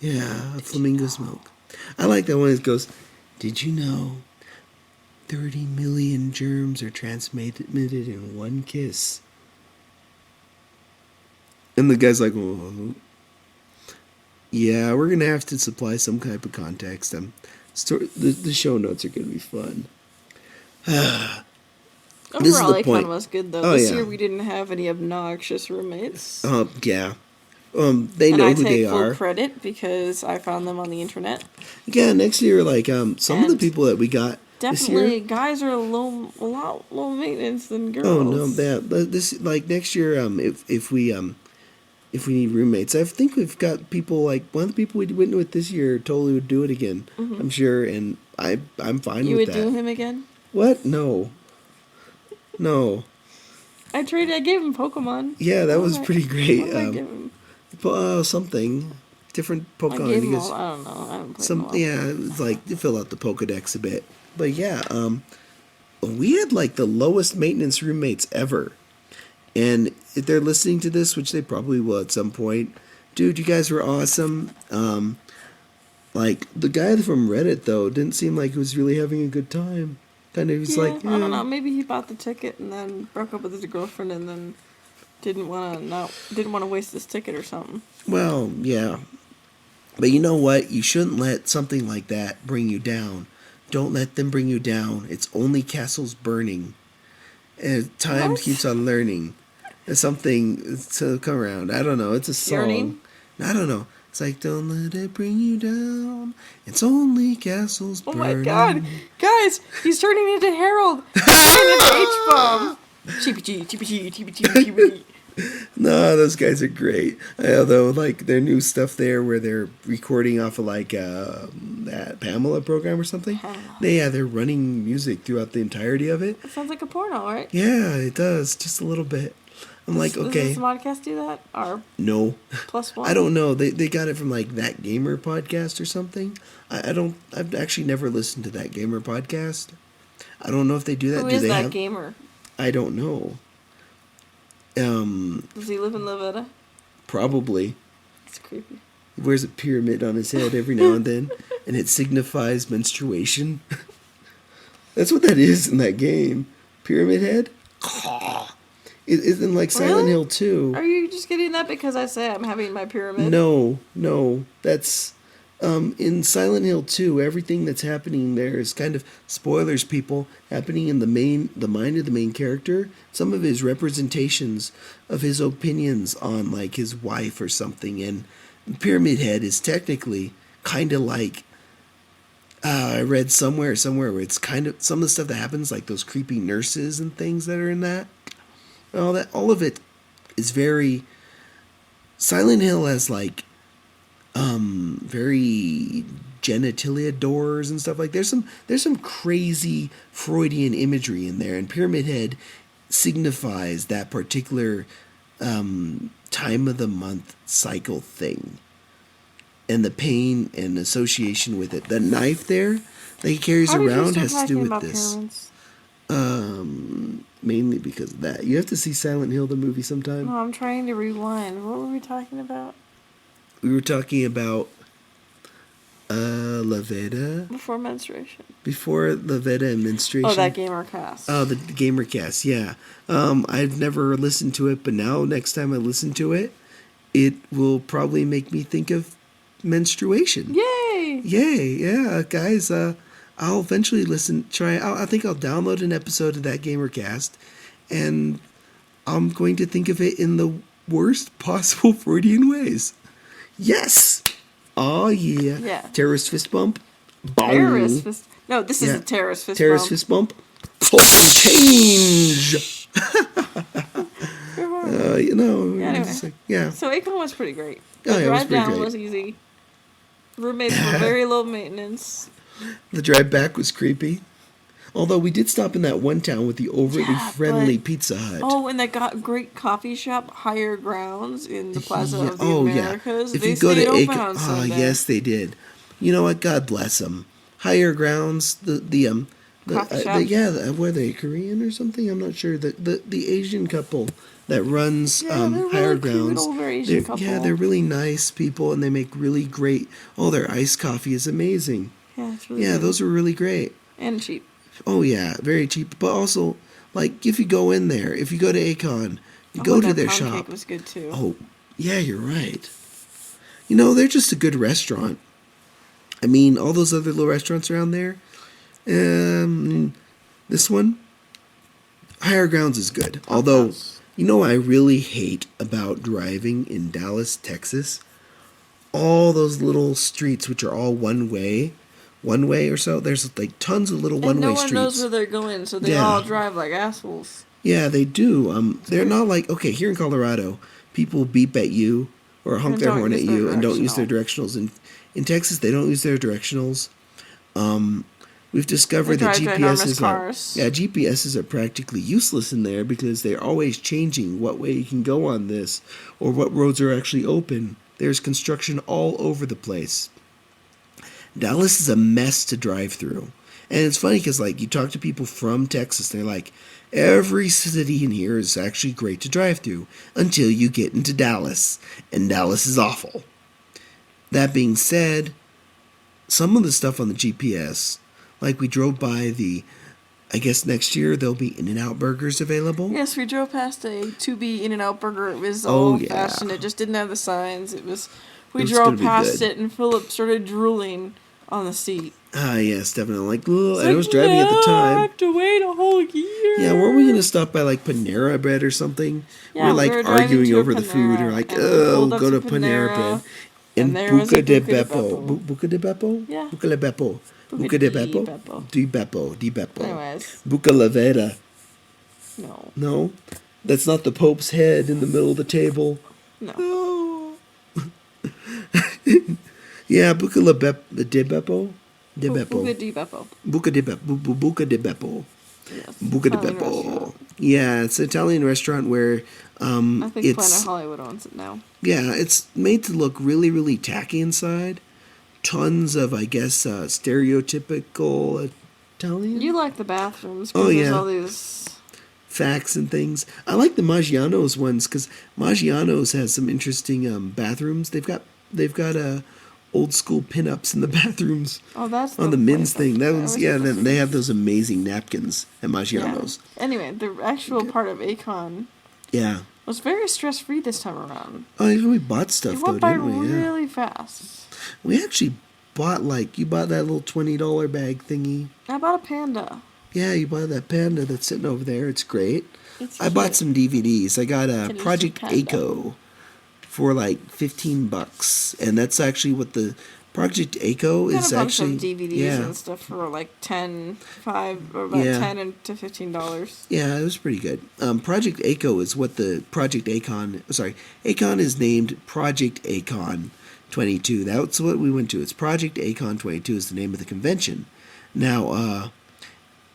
C: Yeah, a flamingo's milk. I like that one. It goes, did you know 30 million germs are transmitted in one kiss? And the guy's like, oh. Yeah, we're going to have to supply some type of context. The show notes are going to be fun.
D: Overall, Icon was good, though.
C: Oh,
D: this
C: yeah.
D: year we didn't have any obnoxious roommates.
C: Yeah. They know who they are.
D: And I take full credit because I found them on the internet.
C: Yeah, next year, like, some of the people that we got this year...
D: Definitely, guys are a lot low maintenance than girls.
C: Oh, no, this, like, next year, if we need roommates, I think we've got people, like, one of the people we went with this year totally would do it again, I'm sure, and I'm fine with that.
D: You would do him again?
C: What? No.
D: I gave him Pokemon.
C: Yeah, that was pretty great.
D: What did I give him?
C: Something. Different Pokemon.
D: I gave him all, I don't know. I haven't played them all.
C: Yeah, it's like, you fill out the Pokedex a bit. But yeah, we had, like, the lowest maintenance roommates ever. And if they're listening to this, which they probably will at some point, dude, you guys were awesome. Like, the guy from Reddit, though, didn't seem like he was really having a good time. Kind of, he's like,
D: I don't know. Maybe he bought the ticket and then broke up with his girlfriend and then didn't want to waste his ticket or something.
C: Well, yeah. But you know what? You shouldn't let something like that bring you down. Don't let them bring you down. It's only castles burning. And time keeps on learning. It's something to come around. I don't know. It's a song.
D: Yearning?
C: I don't know. It's like, don't let it bring you down. It's only castles burning.
D: Oh my god. Guys, he's turning into Harold. He's turning into H-Bomb. Cheepy.
C: No, those guys are great. Although, like, their new stuff there where they're recording off of, like, that Pamela program or something. They're running music throughout the entirety of it.
D: It sounds like a porno, right?
C: Yeah, it does. Just a little bit. I'm like, okay.
D: Does this podcast do that? Or
C: No.
D: +1?
C: I don't know. They got it from, like, That Gamer podcast or something. I've actually never listened to That Gamer podcast. I don't know if they do that.
D: Who is that gamer?
C: I don't know.
D: Does he live in Lavetta?
C: Probably.
D: It's creepy.
C: He wears a pyramid on his head every now and then, and it signifies menstruation. That's what that is in that game. Pyramid head? It isn't like Silent Hill 2.
D: Are you just getting that because I say I'm having my pyramid?
C: No. That's in Silent Hill 2, everything that's happening there is kind of spoilers, people, happening in the mind of the main character. Some of his representations of his opinions on, like, his wife or something, and Pyramid Head is technically kind of like I read somewhere where it's kind of some of the stuff that happens, like those creepy nurses and things that are in that. All of it is very. Silent Hill has, like, very genitalia doors and stuff like. There's some crazy Freudian imagery in there, and Pyramid Head signifies that particular time of the month cycle thing, and the pain and association with it. The knife there that he carries around has to do with this. Mainly because of that. You have to see Silent Hill the movie sometime.
D: No, I'm trying to rewind. What were we talking about?
C: We were talking about Laveda?
D: Before menstruation.
C: Before Laveda and menstruation?
D: Oh, that Gamercast.
C: Oh, the Gamercast, yeah. I've never listened to it, but now next time I listen to it, it will probably make me think of menstruation.
D: Yay!
C: Yay, yeah, guys. I'll eventually I think I'll download an episode of that Gamercast, and I'm going to think of it in the worst possible Freudian ways. Yes! Oh, yeah.
D: Yeah.
C: Terrorist fist bump.
D: Terrorist fist. No, this is a terrorist fist
C: Terrorist
D: bump.
C: fist bump. Fucking change!
D: Anyway.
C: Yeah.
D: So Akon was pretty great.
C: Oh,
D: The
C: yeah, it was
D: drive
C: pretty
D: down
C: great.
D: was easy. Roommates were very low maintenance.
C: The drive back was creepy. Although we did stop in that one town with the overtly friendly Pizza Hut.
D: Oh, and that great coffee shop, Higher Grounds, in the Plaza of the Americas.
C: If
D: They
C: you go to
D: stayed open on Sunday.
C: yes, they did. You know what? God bless them. Higher Grounds,
D: Coffee shop?
C: were they Korean or something? I'm not sure. The Asian couple that runs
D: they're
C: Higher
D: really
C: Grounds.
D: cute, older Asian couple.
C: Yeah, they're really nice people, and they make really great. Oh, their iced coffee is amazing.
D: Yeah, it's really
C: Yeah,
D: good.
C: those are really great.
D: And cheap.
C: Oh yeah, very cheap. But also, like, if you go in there, if you go to Akon, you go to their shop.
D: Cake was good too.
C: Oh, yeah, you're right. You know, they're just a good restaurant. I mean, all those other little restaurants around there. This one, Higher Grounds is good. Although, you know what I really hate about driving in Dallas, Texas? All those little streets, which are all one way or so. There's like tons of little one-way
D: no one
C: streets.
D: knows where they're going, so they all drive like assholes.
C: Yeah, they do. They're not like, okay, here in Colorado, people beep at you or honk their horn at you and don't use their directionals. In Texas, they don't use their directionals. We've discovered that GPSs are practically useless in there because they're always changing what way you can go on this or what roads are actually open. There's construction all over the place. Dallas is a mess to drive through. And it's funny because, like, you talk to people from Texas, they're like, every city in here is actually great to drive through until you get into Dallas. And Dallas is awful. That being said, some of the stuff on the GPS, like we drove by I guess next year there'll be In-N-Out burgers available.
D: Yes, we drove past a to-be In-N-Out burger. It was old-fashioned. It just didn't have the signs. We drove past it, and Philip started drooling on the seat.
C: Ah, yes, definitely. Like, I was driving at the time.
D: I have to wait a whole year.
C: Yeah, weren't we going to stop by, like, Panera Bread or something?
D: Yeah,
C: we're, like,
D: we were
C: arguing over
D: Panera,
C: the food. And we're like, go to Panera Bread. And Buca de Beppo. Buca de Beppo?
D: Yeah.
C: Buca de Beppo. Buca de Beppo? Di Beppo.
D: Anyways.
C: Buca la Vera.
D: No.
C: No? That's not the Pope's head in the middle of the table.
D: No.
C: Yeah, Buca de Beppo? De Beppo.
D: Buca di Beppo.
C: Buca de Beppo. Buca de Beppo.
D: Yes.
C: Buca de Beppo. Yeah, it's an Italian restaurant where
D: I think Planet Hollywood owns it now.
C: Yeah, it's made to look really, really tacky inside. Tons of, I guess, stereotypical Italian.
D: You like the bathrooms
C: Oh,
D: because
C: yeah.
D: there's all these
C: facts and things. I like the Maggiano's ones because Maggiano's has some interesting bathrooms. They've got old school pinups in the bathrooms.
D: Oh, that's
C: on the men's
D: place
C: thing. That one's then they have those amazing napkins at Maggiano's.
D: Yeah. Anyway, the actual part of Akon was very stress free this time around.
C: Oh, we bought stuff
D: It
C: though,
D: went by
C: didn't we?
D: really fast.
C: We actually bought you bought that little $20 bag thingy.
D: I bought a panda.
C: Yeah, you bought that panda that's sitting over there. It's great.
D: It's
C: I bought
D: cute.
C: some DVDs. I got a
D: It's a
C: Project
D: panda.
C: Aco for like $15, and that's actually what the Project Aco
D: Got
C: is
D: a bunch
C: actually.
D: of DVDs
C: yeah,
D: and stuff for like $10 to $15.
C: yeah, it was pretty good. Project Aco is what the Project Acon. Sorry, Acon is named Project Acon 22. That's what we went to. It's Project Acon 22 is the name of the convention. Now,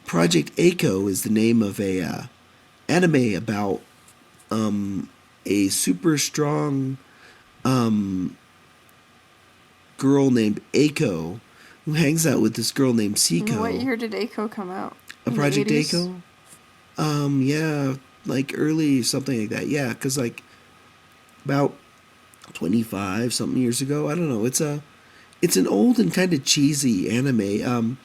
C: Project Aco is the name of a anime about a super strong girl named Aiko who hangs out with this girl named Seiko.
D: What year did Aiko come out?
C: A
D: In the
C: Project
D: 80s?
C: Aiko? Yeah, like early something like that. Yeah, because like about 25 something years ago. I don't know. It's an old and kind of cheesy anime.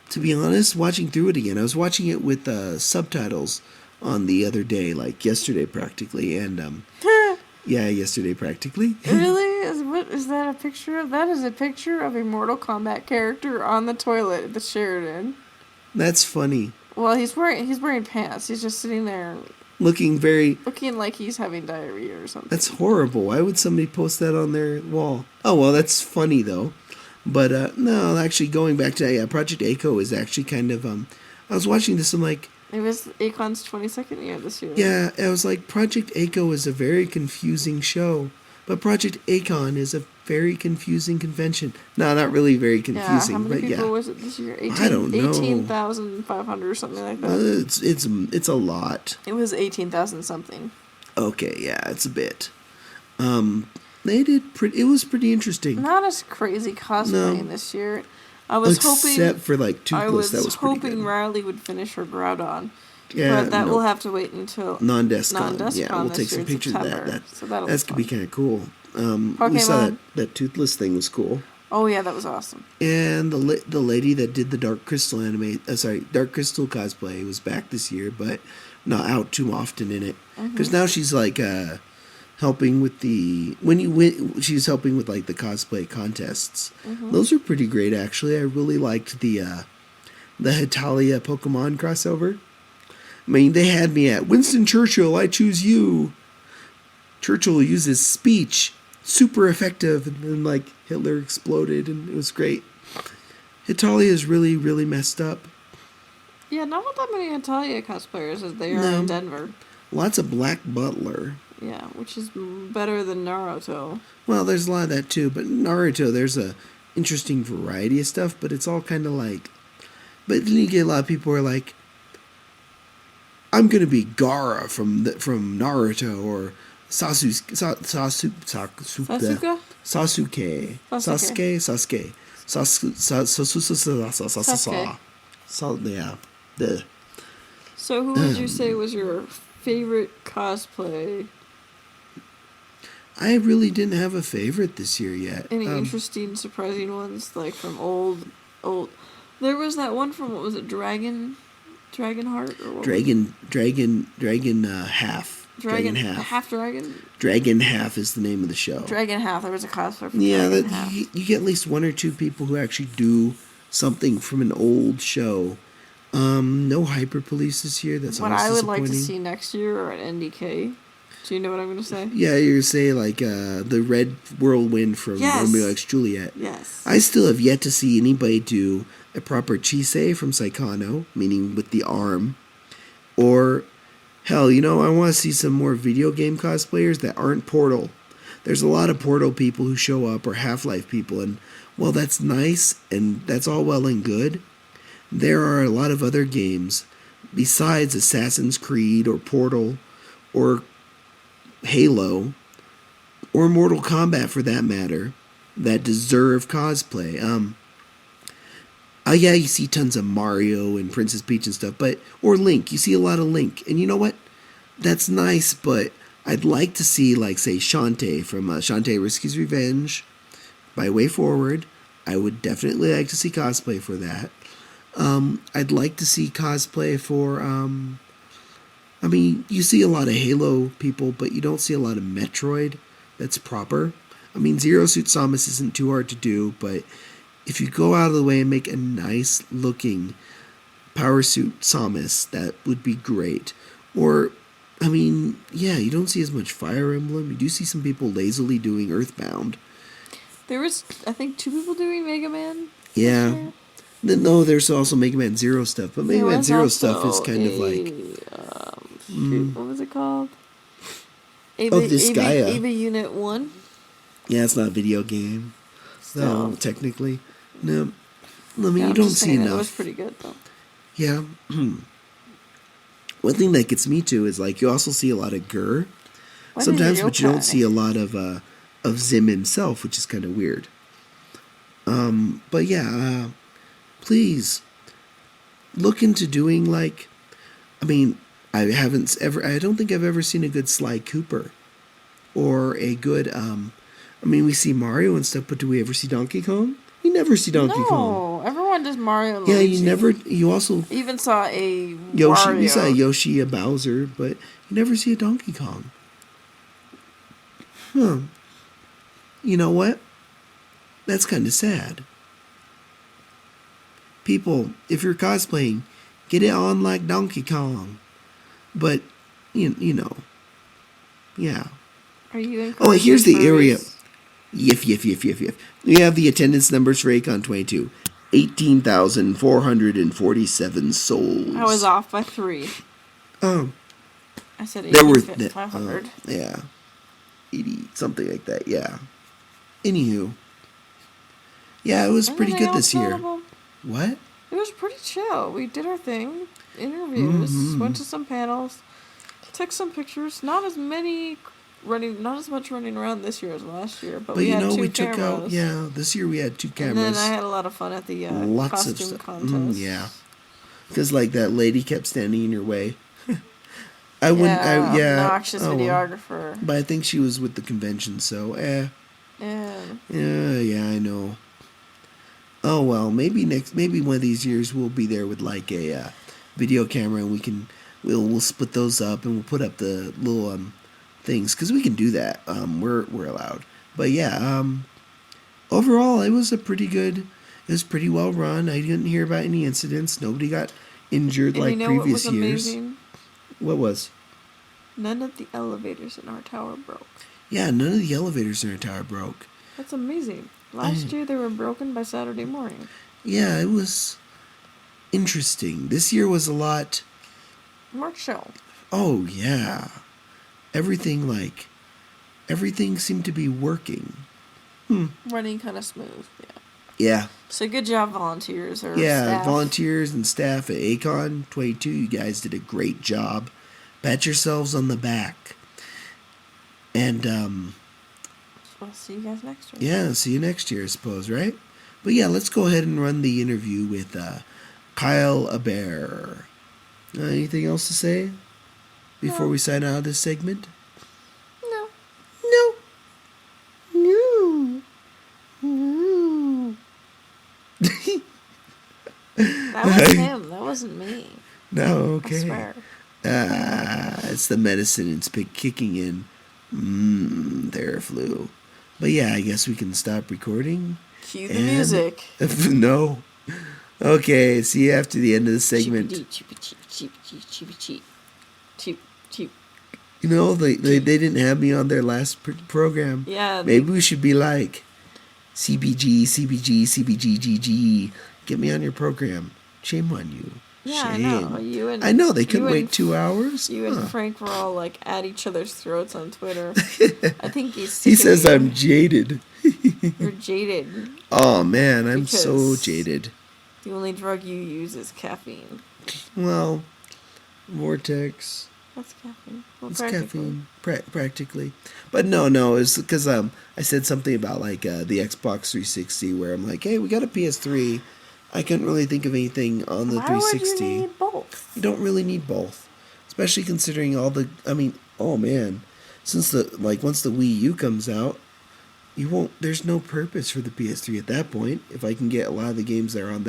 C: To be honest, watching through it again, I was watching it with subtitles on the other day, like yesterday practically, and yeah, yesterday practically.
D: Really? What is that a picture of? That is a picture of a Mortal Kombat character on the toilet at the Sheridan.
C: That's funny.
D: Well, he's wearing pants. He's just sitting there
C: Looking
D: like he's having diarrhea or something.
C: That's horrible. Why would somebody post that on their wall? Oh, well, that's funny, though. But, no, actually, going back to, Project A-ko is actually kind of, I was watching this, I'm like...
D: It was Akon's 22nd year this year.
C: Yeah, I was like, Project A-ko is a very confusing show. But Project Akon is a very confusing convention. No, not really very confusing,
D: how many
C: but
D: people was it this year?
C: I don't know.
D: 18,500 or something like that.
C: It's a lot.
D: It was 18,000 something.
C: Okay, yeah, it's a bit. It was pretty interesting.
D: Not as crazy cosplaying this year. I was
C: Except for like Toothless, that was pretty good.
D: hoping Riley would finish her Groudon.
C: Yeah,
D: but that will have to wait until
C: Non-Descon. Yeah, we'll take some pictures of that. That's gonna be kind of cool. We saw that Toothless thing was cool.
D: Oh yeah, that was awesome.
C: And the lady that did the Dark Crystal Dark Crystal cosplay was back this year, but not out too often in it. Because now she's like helping with she's helping with like the cosplay contests. Those are pretty great, actually. I really liked the Hitalia Pokemon crossover. I mean, they had me at Winston Churchill, I choose you. Churchill uses speech, super effective, and then like Hitler exploded, and it was great. Hitalia is really, really messed up.
D: Yeah, not with that many Hitalia cosplayers as they are in Denver.
C: Lots of Black Butler.
D: Yeah, which is better than Naruto.
C: Well, there's a lot of that too, but Naruto, there's a interesting variety of stuff, but it's all kind of like... But then you get a lot of people who are like, I'm going to be Gaara from Naruto, or Sasuke. Yeah.
D: So who would you say was your favorite cosplay?
C: I really didn't have a favorite this year yet.
D: Any interesting, surprising ones, like from old? There was that one from, what was it, Dragonheart? Or what
C: Half.
D: Half Dragon?
C: Dragon Half is the name of the show.
D: Dragon Half. There was a cosplay from Dragon Half.
C: You get at least one or two people who actually do something from an old show. No Hyper Police this year. That's
D: what I would like to see next year, or an NDK. Do you know what I'm going to say?
C: Yeah, you're going to say like the Red Whirlwind from Romeo X Juliet.
D: Yes.
C: I still have yet to see anybody do a proper Chisei from Saikano, meaning with the arm. Or, hell, I want to see some more video game cosplayers that aren't Portal. There's a lot of Portal people who show up, or Half-Life people, and, well, that's nice, and that's all well and good. There are a lot of other games, besides Assassin's Creed, or Portal, or Halo, or Mortal Kombat for that matter, that deserve cosplay. Yeah, you see tons of Mario and Princess Peach and stuff, or Link. You see a lot of Link. And you know what? That's nice, but I'd like to see, like, say, Shantae from Shantae Risky's Revenge by Way Forward. I would definitely like to see cosplay for that. I'd like to see cosplay for, you see a lot of Halo people, but you don't see a lot of Metroid that's proper. Zero Suit Samus isn't too hard to do, but if you go out of the way and make a nice looking Power Suit Samus, that would be great. Or, you don't see as much Fire Emblem. You do see some people lazily doing Earthbound.
D: There was, I think, 2 people doing Mega Man.
C: Yeah. No, there's also Mega Man Zero stuff, but Mega Man Zero stuff is kind of like...
D: what was it called?
C: Gaia.
D: Ava Unit 1?
C: Yeah, it's not a video game.
D: Still.
C: No, technically. No. You don't see enough.
D: It was pretty good, though.
C: Yeah. One thing that gets me too is, like, you also see a lot of Gur. Sometimes, but you don't see a lot of Zim himself, which is kind of weird. But yeah, please look into doing, like, I don't think I've ever seen a good Sly Cooper, or a good I mean, we see Mario and stuff, but do we ever see Donkey Kong? We never see Donkey Kong.
D: No, everyone does Mario and
C: Yeah,
D: Luigi.
C: you also...
D: I even saw a
C: Yoshi,
D: Wario.
C: we saw a Yoshi, a Bowser, but you never see a Donkey Kong. Huh. You know what? That's kind of sad. People, if you're cosplaying, get it on like Donkey Kong. But, you know, yeah.
D: Are you in?
C: Oh, here's the area. Yif. We have the attendance numbers for Akon 22. 18,447 souls.
D: I was off by 3.
C: Oh.
D: I said
C: There were
D: 500.
C: yeah. 80, something like that, yeah. Anywho. Yeah, it was pretty good this year.
D: Notable?
C: What?
D: It was pretty chill. We did our thing. Interviews. Went to some panels. Took some pictures. Not as much running around this year as last year, but we had two cameras.
C: This year we had 2 cameras.
D: And then I had a lot of fun at the costume contest.
C: Yeah. Because, like, that lady kept standing in your way.
D: Obnoxious videographer.
C: But I think she was with the convention, so,
D: Yeah,
C: I know. Oh, well, maybe one of these years we'll be there with, like, a video camera, and we'll split those up, and we'll put up the little, things, because we can do that. We're allowed. But, yeah, overall, it was pretty well run. I didn't hear about any incidents. Nobody got injured like previous years.
D: Amazing?
C: What was?
D: None of the elevators in our tower broke.
C: Yeah, none of the elevators in our tower broke.
D: That's amazing. Last year they were broken by Saturday morning.
C: Yeah, it was interesting. This year was a lot
D: more chill.
C: Oh, yeah. Everything seemed to be working.
D: Running kind of smooth, yeah.
C: Yeah.
D: So good job, volunteers or staff.
C: Volunteers and staff at Akon 22. You guys did a great job. Pat yourselves on the back. And,
D: I'll see you guys next year.
C: Yeah, see you next year, I suppose, right? But yeah, let's go ahead and run the interview with Kyle Aber. Anything else to say before we sign out of this segment?
D: No. That was him. That wasn't me.
C: No, okay.
D: I swear.
C: It's the medicine. It's been kicking in. Theraflu. But yeah, I guess we can stop recording.
D: Cue the music.
C: No. Okay, see you after the end of the segment.
D: Cheap.
C: You know, they didn't have me on their last program.
D: Yeah.
C: Maybe we should be like, CBG. Get me on your program. Shame on you.
D: Yeah,
C: Shame. I know. They couldn't wait 2 hours.
D: You and Frank were all like at each other's throats on Twitter. I think he
C: says I'm jaded.
D: You're jaded.
C: Oh man, I'm so jaded.
D: The only drug you use is caffeine.
C: Well, Vortex.
D: That's caffeine. Well,
C: it's caffeine, practically. But no, it's because I said something about like the Xbox 360, where I'm like, hey, we got a PS3. I couldn't really think of anything on the 360.
D: Why would you need both?
C: You don't really need both, especially considering all the. I mean, oh man, once the Wii U comes out, there's no purpose for the PS3 at that point. If I can get a lot of the games that are on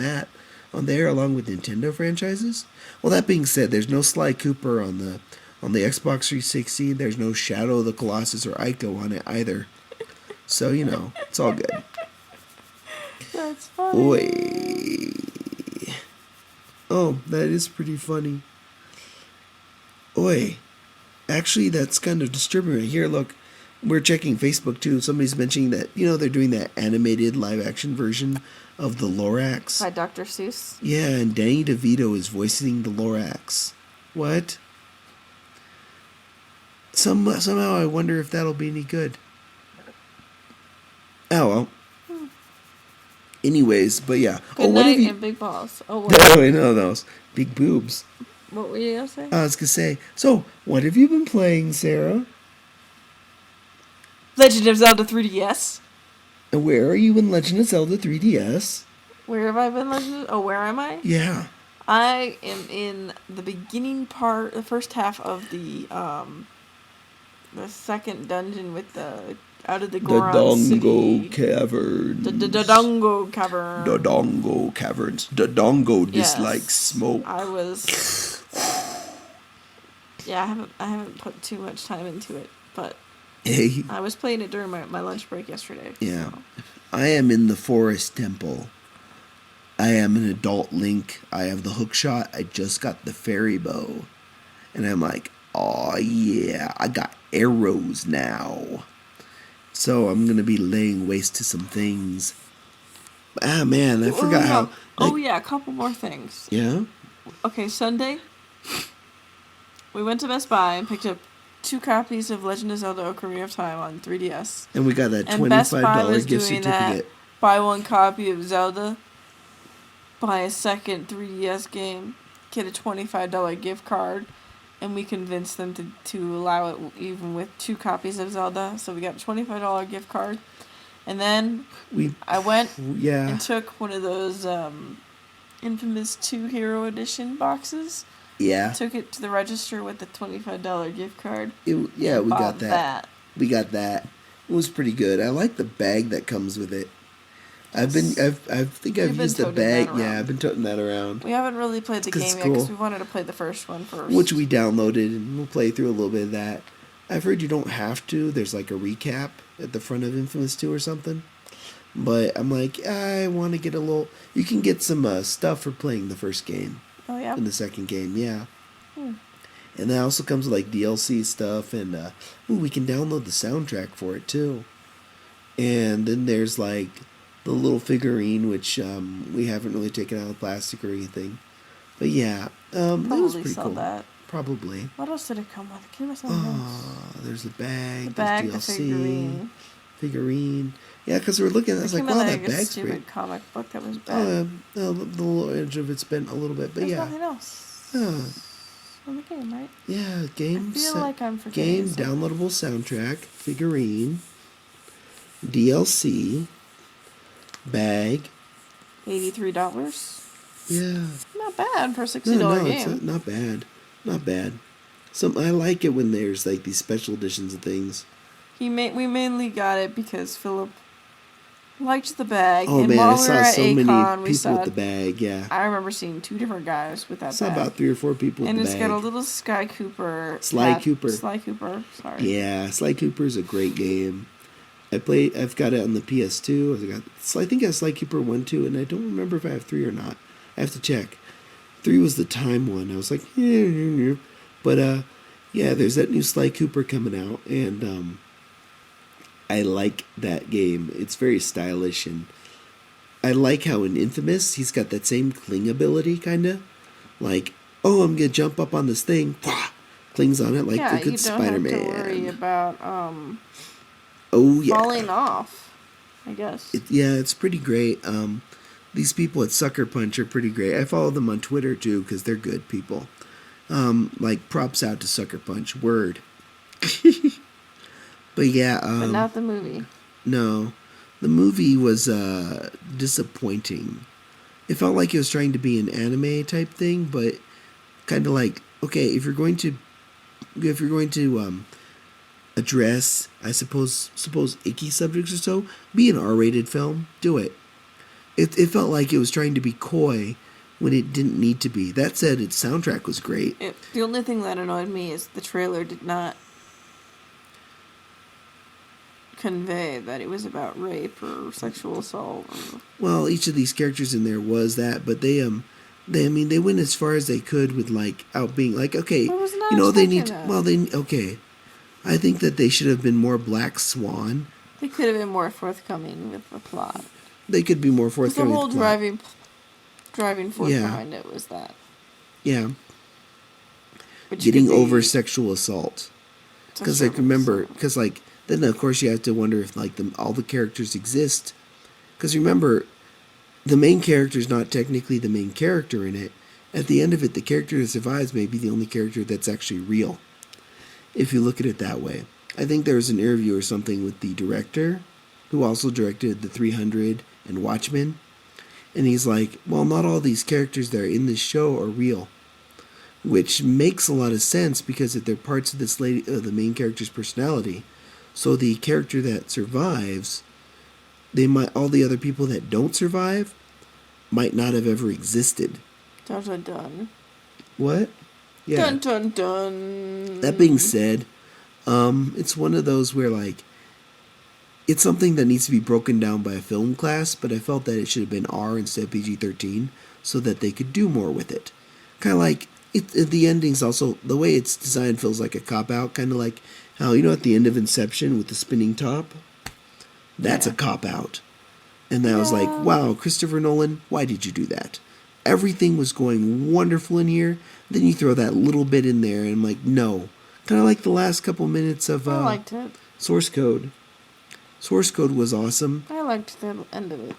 C: there, along with Nintendo franchises. Well, that being said, there's no Sly Cooper on the Xbox 360. There's no Shadow of the Colossus or Ico on it either. So it's all good.
D: That's funny.
C: Oy. Oh, that is pretty funny. Oi. Actually, that's kind of disturbing right here. Look, we're checking Facebook too. Somebody's mentioning that, they're doing that animated live action version of the Lorax.
D: By Dr. Seuss?
C: Yeah, and Danny DeVito is voicing the Lorax. What? Somehow I wonder if that'll be any good. Oh, well. Anyways, but yeah.
D: Good night and big balls. Oh, what?
C: No, I know those. Big boobs.
D: What were you going to say?
C: I was going to say, so, what have you been playing, Sarah?
D: Legend of Zelda 3DS.
C: And where are you in Legend of Zelda 3DS?
D: Where have I been where am I?
C: Yeah.
D: I am in the beginning part, the first half of the second dungeon with the out of the
C: The
D: Goron
C: Dongo
D: City.
C: Caverns.
D: The Dongo Cavern.
C: The Dongo Caverns. The Dongo
D: Yes.
C: dislikes smoke.
D: I was. Yeah, I haven't put too much time into it, but
C: Hey.
D: I was playing it during my lunch break yesterday.
C: Yeah.
D: So.
C: I am in the Forest Temple. I am an adult Link. I have the hook shot. I just got the fairy bow. And I'm like, oh yeah, I got arrows now. So I'm going to be laying waste to some things. Ah, man, I forgot how... Like,
D: oh, yeah, a couple more things.
C: Yeah?
D: Okay, Sunday, we went to Best Buy and picked up 2 copies of Legend of Zelda Ocarina of Time on 3DS.
C: And we got that
D: And Best Buy was
C: $25 gift
D: doing
C: certificate.
D: that, buy 1 copy of Zelda, buy a second 3DS game, get a $25 gift card, and we convinced them to allow it even with 2 copies of Zelda. So we got a $25 gift card. And then I went and took one of those infamous 2 Hero Edition boxes.
C: Yeah.
D: Took it to the register with the $25 gift card.
C: We got that. We got that. It was pretty good. I like the bag that comes with it. I think I've used the bag. Yeah, I've been toting that around.
D: We haven't really played the game yet because we wanted to play the first one first.
C: Which we downloaded, and we'll play through a little bit of that. I've heard you don't have to. There's like a recap at the front of Infamous 2 or something. But I'm like, I want to get a little... You can get some stuff for playing the first game.
D: Oh, yeah?
C: In the second game, yeah. And that also comes with like DLC stuff, and we can download the soundtrack for it too. And then there's like the little figurine, which we haven't really taken out of plastic or anything. But yeah, it was pretty
D: sell
C: cool.
D: That.
C: Probably.
D: What else did it come with? It came with something else.
C: There's a bag.
D: The bag,
C: there's
D: the
C: DLC.
D: figurine.
C: Yeah, because we're looking. I was like, wow, that
D: a
C: bag's
D: stupid
C: great.
D: comic book that was bad.
C: The little edge of it's bent a little bit, but
D: There's
C: yeah.
D: nothing else. On the game, right?
C: Yeah, game.
D: I feel like I'm forgetting
C: game,
D: something.
C: downloadable soundtrack, figurine, DLC, bag.
D: $83.
C: Yeah.
D: Not bad for a $60 game.
C: It's not bad. Not bad. I like it when there's like these special editions of things.
D: We mainly got it because Philip liked the bag.
C: Oh
D: and
C: man,
D: while
C: I
D: we
C: saw
D: were at
C: so many
D: Akon,
C: people with the bag. Yeah.
D: I remember seeing 2 different guys with that
C: I saw
D: bag.
C: about 3 or 4 people
D: And
C: with the
D: it's
C: bag.
D: got a little Sly Cooper.
C: Sly Cooper.
D: Sorry.
C: Yeah, Sly Cooper is a great game. I've got it on the PS2. I think I have Sly Cooper 1, 2, and I don't remember if I have 3 or not. I have to check. 3 was the time one. I was like, yeah. But yeah, there's that new Sly Cooper coming out, and I like that game. It's very stylish, and I like how in Infamous he's got that same cling ability, kind of. Like, oh, I'm gonna jump up on this thing, clings on it like the good Spider-Man.
D: Yeah, you don't have to worry about falling off, I guess.
C: It's pretty great. These people at Sucker Punch are pretty great. I follow them on Twitter too because they're good people. Like props out to Sucker Punch. Word. But yeah.
D: But not the movie.
C: No, the movie was disappointing. It felt like it was trying to be an anime type thing, but kind of like, okay, if you're going to address, I suppose icky subjects or so, be an R-rated film. Do it. It felt like it was trying to be coy when it didn't need to be. That said, its soundtrack was great.
D: The only thing that annoyed me is the trailer did not convey that it was about rape or sexual assault.
C: Well, each of these characters in there was that, but they went as far as they could with like out being like, okay, they need okay. I think that they should have been more Black Swan.
D: They could have been more forthcoming with the plot.
C: They could be more forthcoming.
D: The whole driving force behind it was that.
C: Yeah. Getting over sexual assault. Because then of course you have to wonder if like all the characters exist. Because remember, the main character is not technically the main character in it. At the end of it, the character that survives may be the only character that's actually real. If you look at it that way. I think there was an interview or something with the director, who also directed The 300 and Watchmen. And he's like, well, not all these characters that are in this show are real. Which makes a lot of sense because if they're parts of the main character's personality. So the character that survives, all the other people that don't survive might not have ever existed.
D: Dun dun dun.
C: What? Yeah.
D: Dun dun dun.
C: That being said, it's one of those where like it's something that needs to be broken down by a film class, but I felt that it should have been R instead of PG-13 so that they could do more with it. Kind of like the ending's also, the way it's designed feels like a cop-out, kind of like how, at the end of Inception with the spinning top? That's a cop-out. And I was like, wow, Christopher Nolan, why did you do that? Everything was going wonderful in here, then you throw that little bit in there, and I'm like, no. Kind of like the last couple minutes of
D: I liked it.
C: Source Code. Source Code was awesome.
D: I liked the end of it.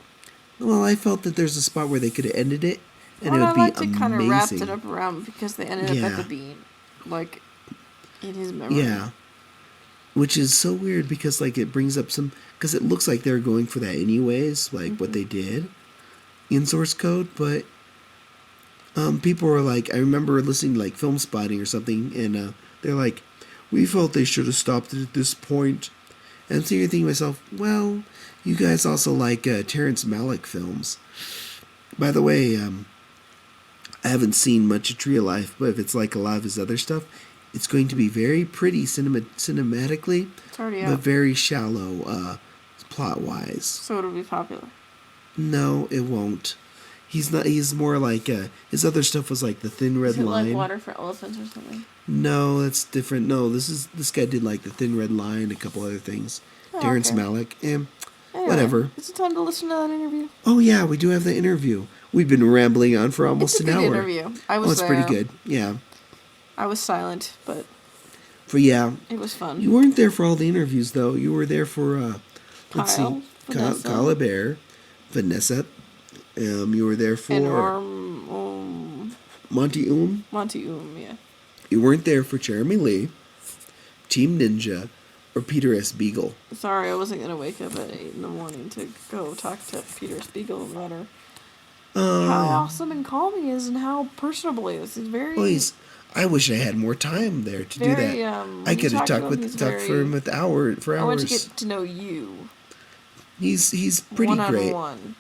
C: Well, I felt that there's a spot where they could have ended it, and
D: well,
C: it would be
D: liked
C: amazing.
D: it kind of wrapped it up around because they ended up at the beat, like in his memory.
C: Yeah, which is so weird because like it brings up some, because it looks like they're going for that anyways, like what they did in Source Code, but people were like, I remember listening to like Film Spotting or something, and they're like, we felt they should have stopped it at this point. And so you're thinking to myself, well, you guys also like Terrence Malick films. By the way, I haven't seen much of Tree of Life, but if it's like a lot of his other stuff, it's going to be very pretty cinematically,
D: It's already
C: but
D: out.
C: very shallow plot-wise.
D: So it'll be popular.
C: No, it won't. He's not. He's more like his other stuff was like The Thin Red
D: Is it
C: Line.
D: like Water for Elephants or something?
C: No, that's different. No, this guy did like The Thin Red Line, a couple other things. Terrence
D: okay.
C: Malick,
D: Anyway,
C: whatever.
D: Is it time to listen to that interview?
C: Oh yeah, we do have the interview. We've been rambling on for almost
D: It's a
C: an
D: good
C: hour.
D: interview. I was
C: it's
D: there.
C: pretty good. Yeah.
D: I was silent, but it was fun.
C: You weren't there for all the interviews though. You were there for
D: Kyle, Vanessa.
C: Kyle Bear, Vanessa. You were there for
D: and
C: Monty
D: Monty yeah.
C: You weren't there for Jeremy Lee, Team Ninja, or Peter S. Beagle.
D: Sorry, I wasn't gonna wake up at 8 in the morning to go talk to Peter Spiegel about her. How awesome and calm he is, and how personable he is. He's very.
C: I wish I had more time there to do that. I could have talked for him for hours.
D: I want to get to know you.
C: He's pretty great.
D: One-on-one.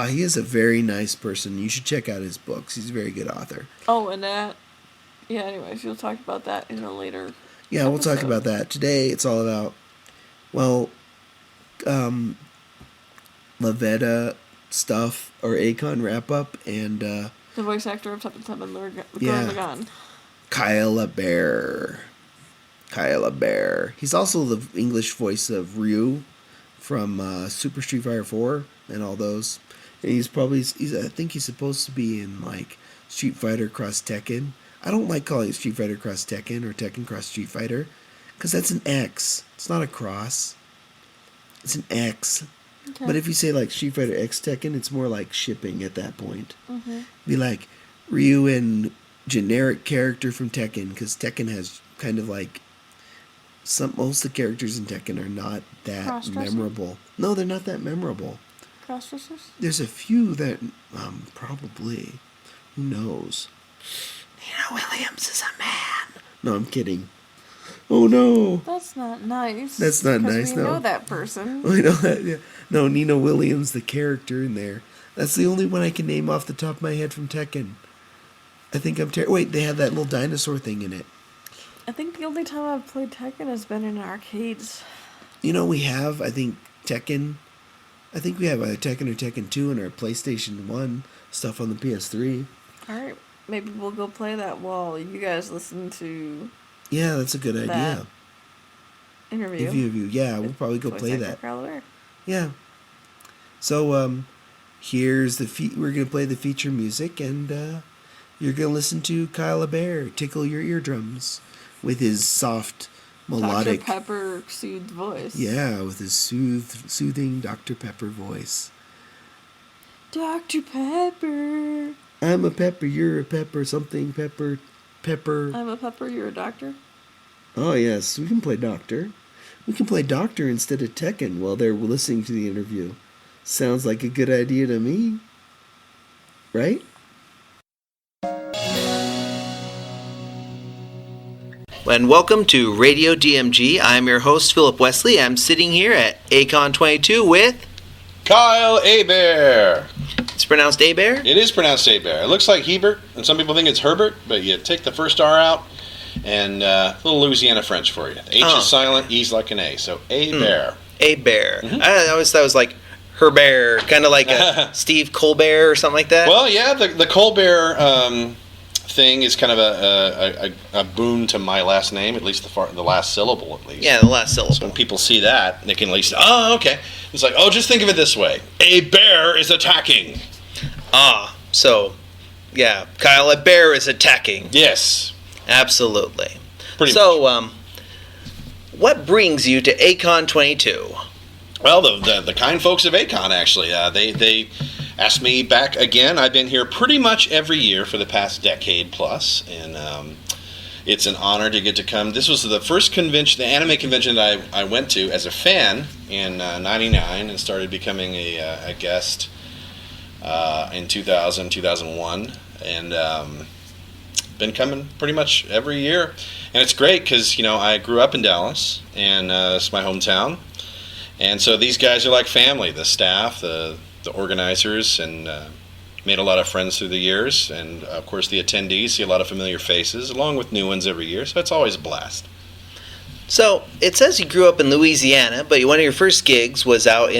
C: He is a very nice person. You should check out his books. He's a very good author.
D: Oh, and that. Yeah. Anyways, we'll talk about that in a later.
C: Yeah, we'll talk about that. Today, it's all about, Lavetta stuff, or Akon wrap-up, and,
D: the voice actor of Tubman
C: yeah.
D: Lagan.
C: Kyle LaBear. He's also the English voice of Ryu from Super Street Fighter 4 and all those. And I think he's supposed to be in, like, Street Fighter Cross Tekken. I don't like calling it Street Fighter Cross Tekken or Tekken Cross Street Fighter, because that's an X. It's not a cross. It's an X. Okay. But if you say like Street Fighter X Tekken, it's more like shipping at that point. Mm-hmm. Be like Ryu and generic character from Tekken, because Tekken has kind of like most of the characters in Tekken are not that memorable. No, they're not that memorable.
D: Cross-dressers?
C: There's a few that probably. Who knows? Nina Williams is a man. No, I'm kidding. Oh no.
D: That's not nice.
C: That's not nice.
D: We know that person.
C: I know that. Yeah. No, Nina Williams, the character in there. That's the only one I can name off the top of my head from Tekken. I think I'm wait, they have that little dinosaur thing in it.
D: I think the only time I've played Tekken has been in arcades.
C: We have, I think, Tekken. I think we have either Tekken or Tekken 2 in our PlayStation 1 stuff on the PS3.
D: Alright. Maybe we'll go play that while you guys listen to.
C: Yeah, that's a good idea.
D: Interview.
C: Yeah, we'll probably go play that.
D: Bear.
C: Yeah. So, here's we're gonna play the feature music, and you're gonna listen to Kyle Bear tickle your eardrums with his soft, melodic,
D: Dr. Pepper soothed voice.
C: Yeah, with his soothing Dr. Pepper voice.
D: Dr. Pepper.
C: I'm a pepper, you're a pepper, something pepper.
D: I'm a pepper, you're a doctor?
C: Oh, yes, we can play doctor. We can play doctor instead of Tekken while they're listening to the interview. Sounds like a good idea to me. Right?
A: And welcome to Radio DMG. I'm your host, Philip Wesley. I'm sitting here at Acon 22 with...
F: Kyle Hebert.
A: It's pronounced Hebert?
F: It is pronounced Hebert. It looks like Hebert, and some people think it's Herbert, but you take the first R out, and a little Louisiana French for you. The H is silent, E's like an A, so Hebert.
A: Hebert. I always thought it was like Herbert, kind of like a Steve Colbert or something like that.
F: Well, yeah, the Colbert thing is kind of a boon to my last name, at least the last syllable, at least.
A: Yeah, the last syllable.
F: So when people see that, they can at least, oh, okay. It's like, oh, just think of it this way. A bear is attacking.
A: So, yeah, Kyle, a bear is attacking.
F: Yes.
A: Absolutely.
F: Pretty much.
A: What brings you to Acon 22?
F: Well, the kind folks of Acon, actually. They asked me back again. I've been here pretty much every year for the past decade plus, and it's an honor to get to come. This was the first convention, the anime convention that I went to as a fan in '99, and started becoming a guest in 2000, 2001, and been coming pretty much every year. And it's great because, I grew up in Dallas, and it's my hometown. And so these guys are like family, the staff, the organizers, and made a lot of friends through the years. And, of course, the attendees see a lot of familiar faces, along with new ones every year. So it's always a blast.
A: So it says you grew up in Louisiana, but one of your first gigs was out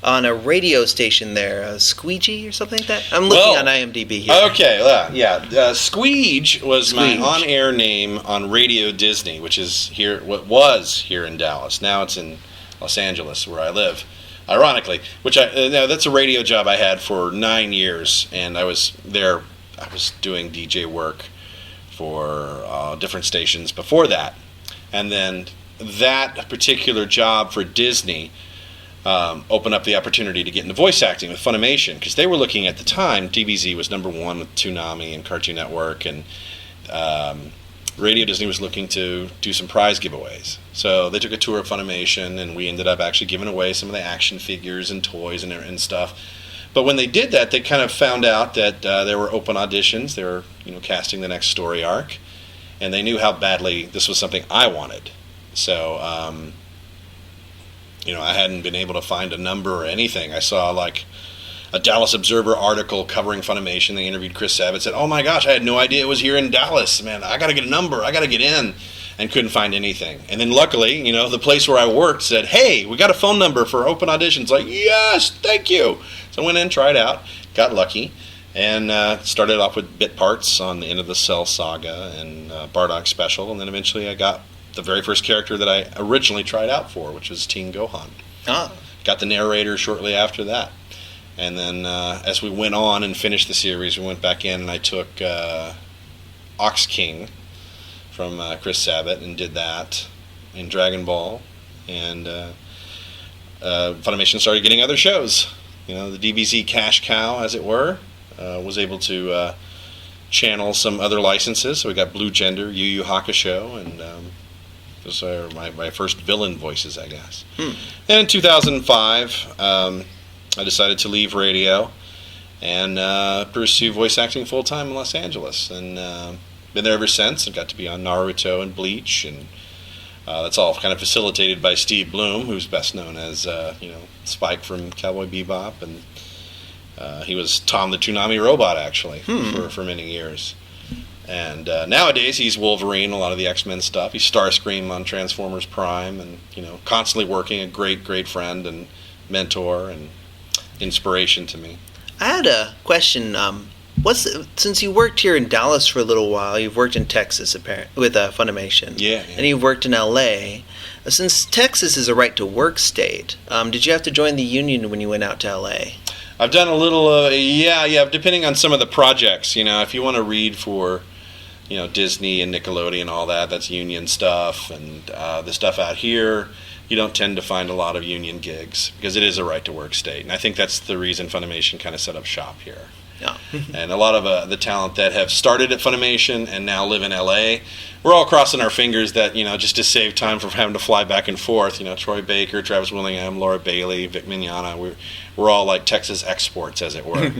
A: on a radio station there, Squeegee or something like that? I'm looking on IMDb here.
F: Okay, yeah. Squeege was my on-air name on Radio Disney, which is was here in Dallas. Now it's in Los Angeles, where I live. Ironically, that's a radio job I had for 9 years, and I was there. I was doing DJ work for different stations before that, and then that particular job for Disney opened up the opportunity to get into voice acting with Funimation, because they were looking at the time. DBZ was #1 with Toonami and Cartoon Network, and Radio Disney was looking to do some prize giveaways. So they took a tour of Funimation, and we ended up actually giving away some of the action figures and toys and stuff. But when they did that, they kind of found out that there were open auditions. They were casting the next story arc, and they knew how badly this was something I wanted. So I hadn't been able to find a number or anything. I saw like a Dallas Observer article covering Funimation. They interviewed Chris Sabat, said, "Oh my gosh, I had no idea it was here in Dallas. Man, I got to get a number. I got to get in." And couldn't find anything. And then luckily, the place where I worked said, "Hey, we got a phone number for open auditions." Like, yes, thank you. So I went in, tried out, got lucky, and started off with bit parts on the End of the Cell saga and Bardock Special. And then eventually I got the very first character that I originally tried out for, which was Teen Gohan. Got the narrator shortly after that. And then as we went on and finished the series, we went back in and I took Ox King from Chris Sabat and did that in Dragon Ball. And Funimation started getting other shows. The DBZ cash cow, as it were, was able to channel some other licenses. So we got Blue Gender, Yu Yu Hakusho, and those are my first villain voices, I guess. And in 2005, I decided to leave radio and pursue voice acting full-time in Los Angeles. And been there ever since. I've got to be on Naruto and Bleach, and that's all kind of facilitated by Steve Bloom, who's best known as Spike from Cowboy Bebop, and he was Tom the Toonami Robot, actually, for many years. And nowadays he's Wolverine, a lot of the X-Men stuff. He's Starscream on Transformers Prime, and constantly working, a great friend and mentor and inspiration to me.
A: I had a question. Since you worked here in Dallas for a little while, you've worked in Texas with Funimation.
F: Yeah.
A: And you've worked in LA. Since Texas is a right-to-work state, did you have to join the union when you went out to LA?
F: I've done a little, depending on some of the projects. If you want to read for, Disney and Nickelodeon and all that, that's union stuff. And the stuff out here, you don't tend to find a lot of union gigs because it is a right-to-work state. And I think that's the reason Funimation kind of set up shop here.
A: Yeah.
F: And a lot of the talent that have started at Funimation and now live in LA, we're all crossing our fingers that, just to save time from having to fly back and forth, Troy Baker, Travis Willingham, Laura Bailey, Vic Mignogna, we're all like Texas exports, as it were.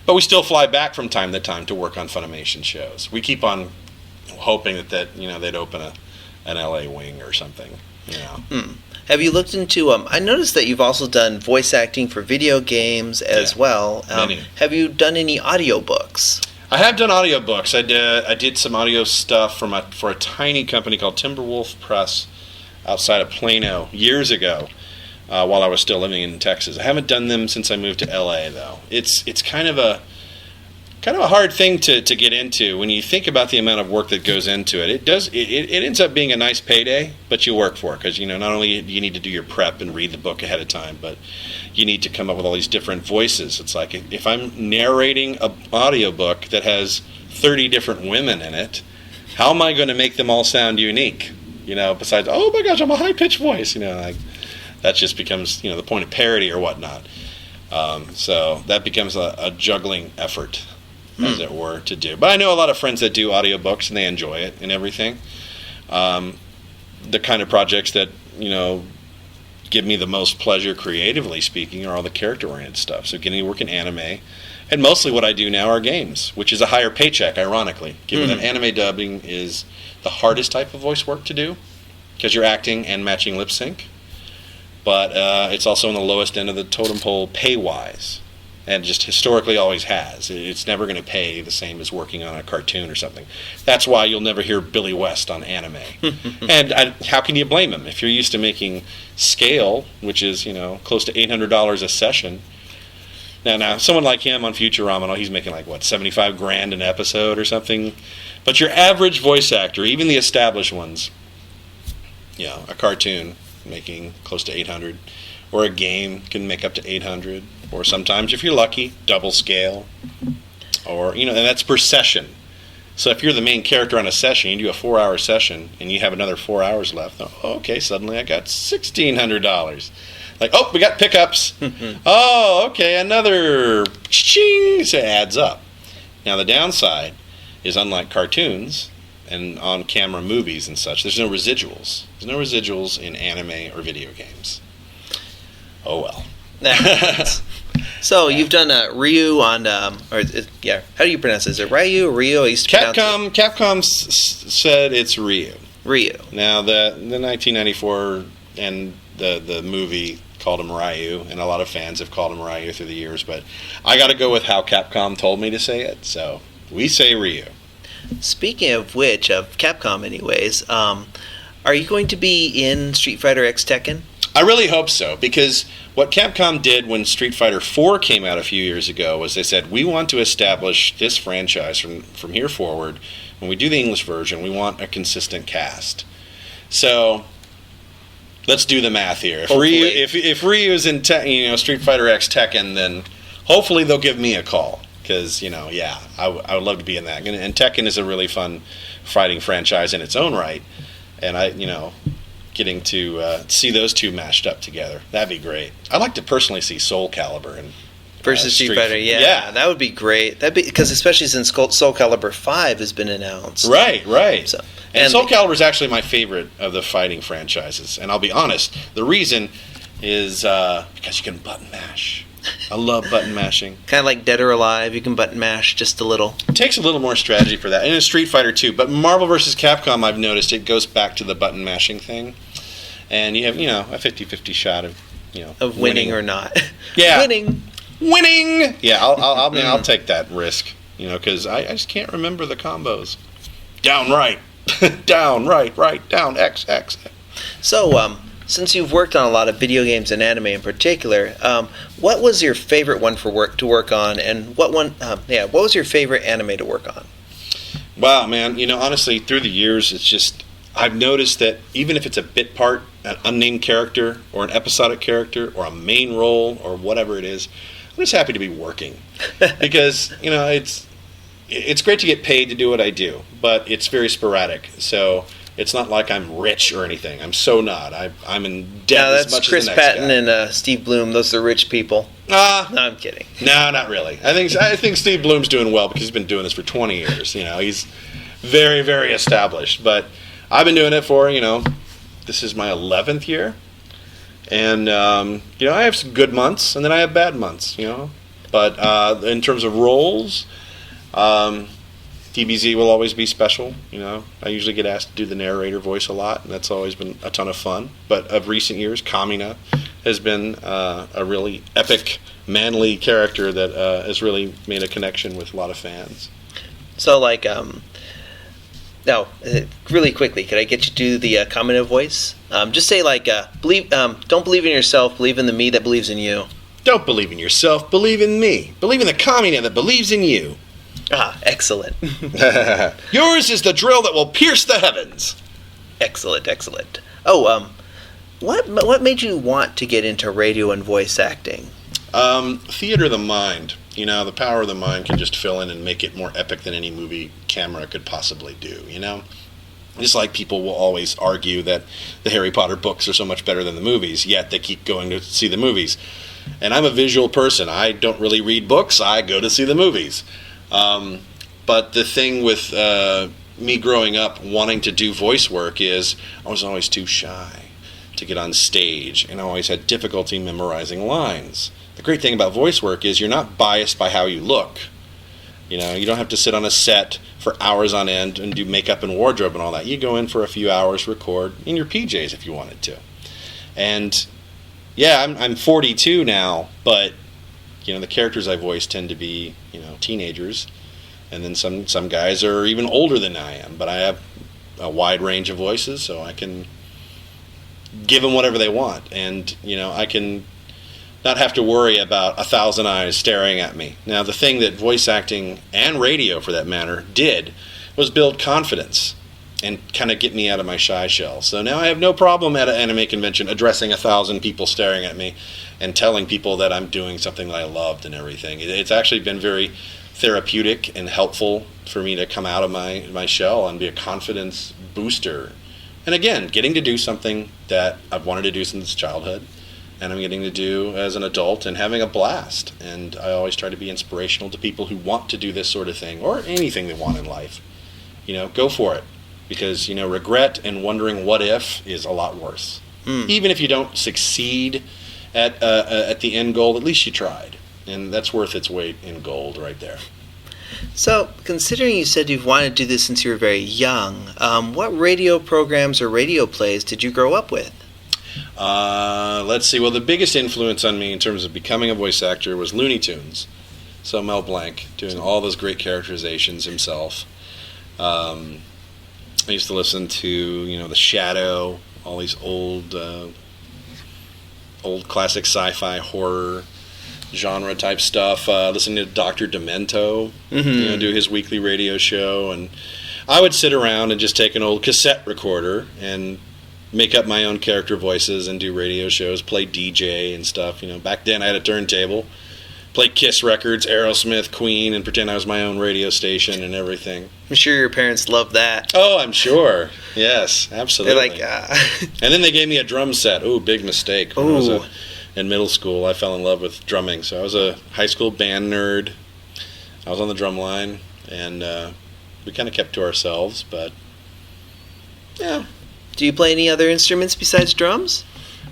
F: But we still fly back from time to time to work on Funimation shows. We keep on hoping that they'd open an LA wing or something.
A: Have you looked into? I noticed that you've also done voice acting for video games as well. Have you done any audiobooks?
F: I have done audiobooks. I did some audio stuff for a tiny company called Timberwolf Press outside of Plano years ago, while I was still living in Texas. I haven't done them since I moved to LA though. It's kind of a hard thing to get into when you think about the amount of work that goes into it. It ends up being a nice payday, but you work for it because not only do you need to do your prep and read the book ahead of time, but you need to come up with all these different voices. It's like if I'm narrating an audiobook that has 30 different women in it, how am I going to make them all sound unique? Besides, oh my gosh, I'm a high-pitched voice. That just becomes the point of parody or whatnot. So that becomes a juggling effort, as it were, to do. But I know a lot of friends that do audiobooks and they enjoy it and everything. The kind of projects that give me the most pleasure creatively speaking are all the character-oriented stuff. So getting to work in anime, and mostly what I do now are games, which is a higher paycheck, ironically, given that anime dubbing is the hardest type of voice work to do because you're acting and matching lip sync. But it's also on the lowest end of the totem pole pay-wise, and just historically always has. It's never going to pay the same as working on a cartoon or something. That's why you'll never hear Billy West on anime. And how can you blame him? If you're used to making scale, which is close to $800 a session. Now someone like him on Futurama, he's making like what, $75,000 an episode or something. But your average voice actor, even the established ones, a cartoon making close to 800, or a game can make up to 800, or sometimes if you're lucky, double scale, or and that's per session. So if you're the main character on a session, you do a 4-hour session and you have another 4 hours left, okay, suddenly I got $1,600. Like, oh, we got pickups. Oh, okay, another ching, so it adds up. Now the downside is, unlike cartoons and on camera movies and such, there's no residuals. There's no residuals in anime or video games. Oh well.
A: So you've done Ryu on, how do you pronounce it? Is it Ryu or Ryu? I used to
F: Capcom said it's Ryu.
A: Ryu.
F: Now the 1994 and the movie called him Ryu, and a lot of fans have called him Ryu through the years, but I got to go with how Capcom told me to say it, so we say Ryu.
A: Speaking of which, of Capcom anyways, are you going to be in Street Fighter X Tekken?
F: I really hope so, because what Capcom did when Street Fighter 4 came out a few years ago was they said, we want to establish this franchise from here forward. When we do the English version, we want a consistent cast. So let's do the math here. If Ryu is in Street Fighter X Tekken, then hopefully they'll give me a call. Because, I would love to be in that. And Tekken is a really fun fighting franchise in its own right. And getting to see those two mashed up together, that'd be great. I'd like to personally see Soul Calibur and
A: versus Street Fighter. Yeah, that would be great. That'd be, because especially since Soul Calibur 5 has been announced.
F: Right. So, and Soul Calibur is actually my favorite of the fighting franchises. And I'll be honest, the reason is because you can button mash. I love button mashing.
A: Kind of like Dead or Alive, you can button mash just a little.
F: It takes a little more strategy for that. And in Street Fighter 2, but Marvel vs. Capcom, I've noticed it goes back to the button mashing thing. And you have, a 50-50 shot of,
A: of winning or not.
F: Yeah.
A: Winning.
F: Yeah, I'll take that risk, because I just can't remember the combos. Down right, down right, down X.
A: So, since you've worked on a lot of video games and anime in particular, what was your favorite one to work on, and what was your favorite anime to work on?
F: Wow, man, honestly, through the years, it's just, I've noticed that even if it's a bit part, an unnamed character, or an episodic character, or a main role, or whatever it is, I'm just happy to be working. Because, it's great to get paid to do what I do, but it's very sporadic, so it's not like I'm rich or anything. I'm so not. I'm in debt as much
A: Chris
F: as the next
A: Patton
F: guy.
A: And Steve Bloom. Those are rich people. No, I'm kidding.
F: No, not really. I think Steve Bloom's doing well because he's been doing this for 20 years. He's very, very established. But I've been doing it for, this is my 11th year. And, I have some good months, and then I have bad months, But in terms of roles, DBZ will always be special. I usually get asked to do the narrator voice a lot, and that's always been a ton of fun. But of recent years, Kamina has been a really epic, manly character that has really made a connection with a lot of fans.
A: So, really quickly, could I get you to do the Kamina voice? Just say, believe. Don't believe in yourself, believe in the me that believes in you.
F: Don't believe in yourself, believe in me. Believe in the Kamina that believes in you.
A: Ah, excellent.
F: Yours is the drill that will pierce the heavens.
A: Excellent. Oh, what made you want to get into radio and voice acting?
F: Theater of the mind. The power of the mind can just fill in and make it more epic than any movie camera could possibly do, Just like people will always argue that the Harry Potter books are so much better than the movies, yet they keep going to see the movies. And I'm a visual person. I don't really read books. I go to see the movies. But the thing with me growing up wanting to do voice work is I was always too shy to get on stage, and I always had difficulty memorizing lines. The great thing about voice work is you're not biased by how you look. You don't have to sit on a set for hours on end and do makeup and wardrobe and all that. You go in for a few hours, record in your PJs if you wanted to. And yeah, I'm 42 now, but the characters I voice tend to be teenagers, and then some guys are even older than I am. But I have a wide range of voices, so I can give them whatever they want, and I can not have to worry about 1,000 eyes staring at me. Now, the thing that voice acting and radio, for that matter, did was build confidence and kind of get me out of my shy shell. So now I have no problem at an anime convention addressing 1,000 people staring at me and telling people that I'm doing something that I loved and everything. It's actually been very therapeutic and helpful for me to come out of my shell and be a confidence booster. And again, getting to do something that I've wanted to do since childhood, and I'm getting to do as an adult and having a blast. And I always try to be inspirational to people who want to do this sort of thing or anything they want in life. Go for it. Because, regret and wondering what if is a lot worse. Even if you don't succeed at the end goal, at least you tried. And that's worth its weight in gold right there.
A: So, considering you said you've wanted to do this since you were very young, what radio programs or radio plays did you grow up with?
F: Let's see. Well, the biggest influence on me in terms of becoming a voice actor was Looney Tunes. So Mel Blanc, doing all those great characterizations himself. I used to listen to, The Shadow, all these old classic sci-fi horror genre type stuff. Listening to Dr. Demento, do his weekly radio show, and I would sit around and just take an old cassette recorder and make up my own character voices and do radio shows, play DJ and stuff. Back then I had a turntable, play Kiss records, Aerosmith, Queen, and pretend I was my own radio station and everything.
A: I'm sure your parents loved that.
F: Oh, I'm sure. Yes, absolutely.
A: They're
F: And then they gave me a drum set. Ooh, big mistake. When I was in middle school, I fell in love with drumming. So I was a high school band nerd. I was on the drum line, and we kind of kept to ourselves, but yeah.
A: Do you play any other instruments besides drums?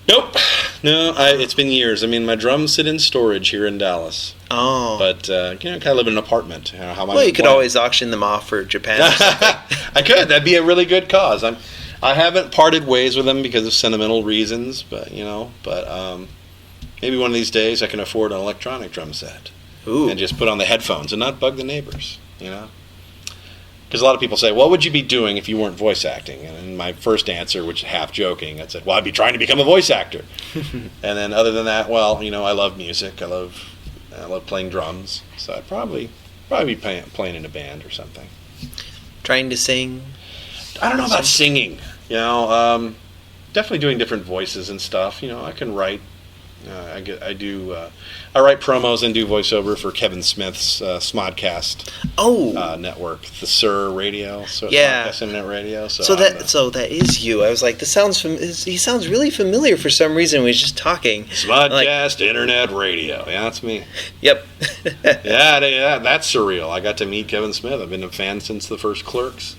F: Nope. No, it's been years. I mean, my drums sit in storage here in Dallas.
A: Oh.
F: But, kind of live in an apartment. How
A: you could always auction them off for Japan or something.
F: I could. That'd be a really good cause. I haven't parted ways with them because of sentimental reasons, but, maybe one of these days I can afford an electronic drum set.
A: Ooh.
F: And just put on the headphones and not bug the neighbors, Because a lot of people say, what would you be doing if you weren't voice acting? And my first answer, which is half joking, I said, well, I'd be trying to become a voice actor. And then other than that, well, I love music. I love playing drums. So I'd probably be playing in a band or something.
A: Trying to sing?
F: I don't know about singing. Definitely doing different voices and stuff. I can write. I write promos and do voiceover for Kevin Smith's Smodcast network, the Sir Radio, Smodcast Internet Radio. So
A: that is you. I was like, he sounds really familiar for some reason. We were just talking.
F: Smodcast Internet Radio. Yeah, that's me.
A: Yep.
F: yeah, that's surreal. I got to meet Kevin Smith. I've been a fan since the first Clerks,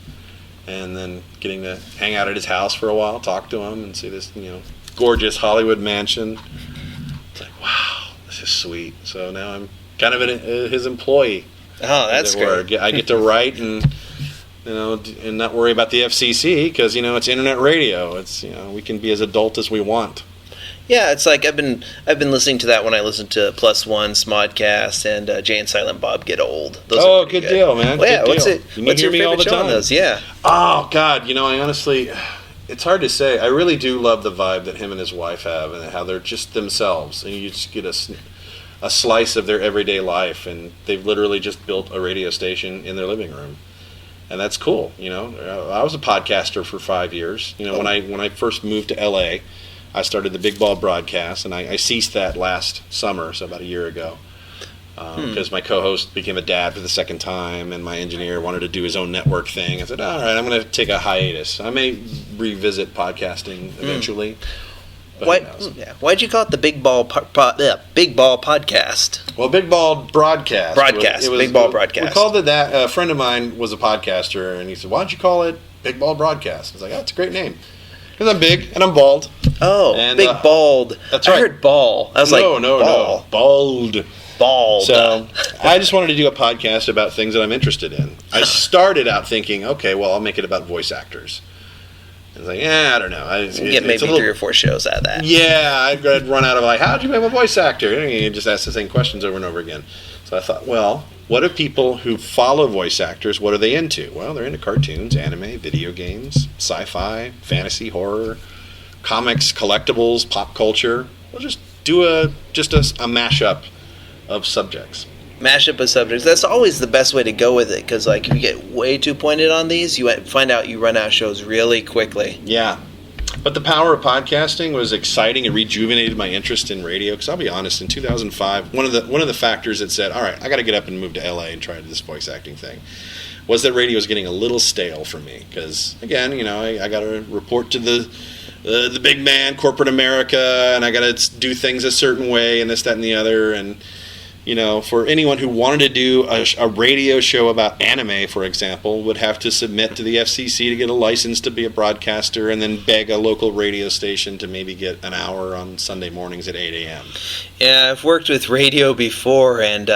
F: and then getting to hang out at his house for a while, talk to him, and see this gorgeous Hollywood mansion. It's like, wow, this is sweet. So now I'm kind of his employee.
A: Oh, that's great.
F: I get to write and and not worry about the FCC because it's internet radio. It's we can be as adult as we want.
A: Yeah, it's like I've been listening to that when I listen to Plus One, Smodcast, and Jay and Silent Bob Get Old. Those are
F: good deal, man.
A: Well, yeah,
F: good deal.
A: what's your favorite show on those? Yeah.
F: Oh God, I honestly, it's hard to say. I really do love the vibe that him and his wife have, and how they're just themselves, and you just get a slice of their everyday life, and they've literally just built a radio station in their living room. And that's cool, I was a podcaster for 5 years. When I first moved to LA, I started the Big Ball broadcast, and I ceased that last summer, so about a year ago, because my co-host became a dad for the second time, and my engineer wanted to do his own network thing. I said, all right, I'm going to take a hiatus. I may revisit podcasting eventually.
A: Why'd you call it the Big Ball Big Ball Podcast?
F: Well, Big Ball Broadcast.
A: Big Ball Broadcast.
F: We called it that. A friend of mine was a podcaster, and he said, why don't you call it Big Ball Broadcast? I was like, it's a great name. Because I'm big and I'm bald.
A: Oh, and, big bald.
F: That's right.
A: I heard ball. I was
F: no. Bald.
A: Bald.
F: So I just wanted to do a podcast about things that I'm interested in. I started out thinking, okay, well, I'll make it about voice actors. I was like, I don't know.
A: Get maybe 3 or 4 shows out of that.
F: Yeah, I'd run out of how'd you become a voice actor? And you just ask the same questions over and over again. So I thought, well, what are people who follow voice actors, what are they into? Well, they're into cartoons, anime, video games, sci-fi, fantasy, horror, comics, collectibles, pop culture. We'll just do a mashup of subjects.
A: Mashup of subjects. That's always the best way to go with it, because if you get way too pointed on these, you find out you run out of shows really quickly.
F: Yeah. But the power of podcasting was exciting. It rejuvenated my interest in radio. Because I'll be honest, in 2005, one of the factors that said, all right, I got to get up and move to LA and try this voice acting thing, was that radio was getting a little stale for me. Because again, I got to report to the big man, corporate America, and I got to do things a certain way, and this, that, and the other, and. For anyone who wanted to do a radio show about anime, for example, would have to submit to the FCC to get a license to be a broadcaster and then beg a local radio station to maybe get an hour on Sunday mornings at 8 a.m.
A: Yeah, I've worked with radio before, and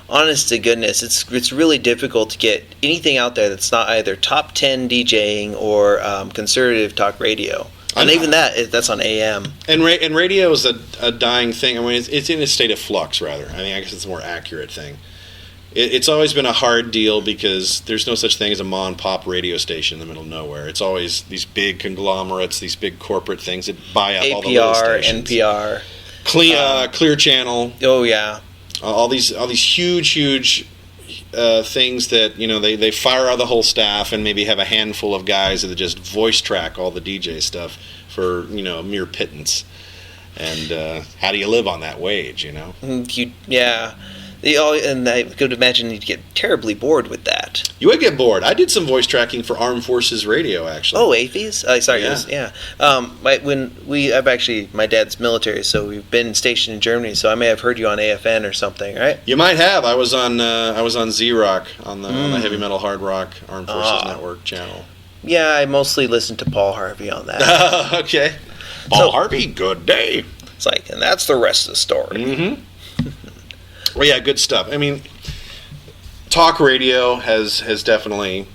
A: honest to goodness, it's really difficult to get anything out there that's not either top 10 DJing or conservative talk radio. And even that's on AM.
F: And radio is a dying thing. I mean, it's in a state of flux, rather. I guess it's a more accurate thing. It's always been a hard deal because there's no such thing as a mom-and-pop radio station in the middle of nowhere. It's always these big conglomerates, these big corporate things that buy up all the little stations.
A: NPR,
F: Clear Channel.
A: Oh, yeah.
F: All these huge things that they fire out the whole staff and maybe have a handful of guys that just voice track all the DJ stuff for mere pittance. And how do you live on that wage?
A: Yeah. And I could imagine you'd get terribly bored with that.
F: You would get bored. I did some voice tracking for Armed Forces Radio, actually.
A: Oh, AFIS? Sorry, yeah. My dad's military, so we've been stationed in Germany, so I may have heard you on AFN or something, right?
F: You might have. I was on Z-Rock, on the Heavy Metal Hard Rock Armed Forces Network channel.
A: Yeah, I mostly listened to Paul Harvey on that.
F: Okay. Paul Harvey, good day.
A: It's and that's the rest of the story.
F: Mm-hmm. Well, yeah, good stuff. I mean, talk radio has definitely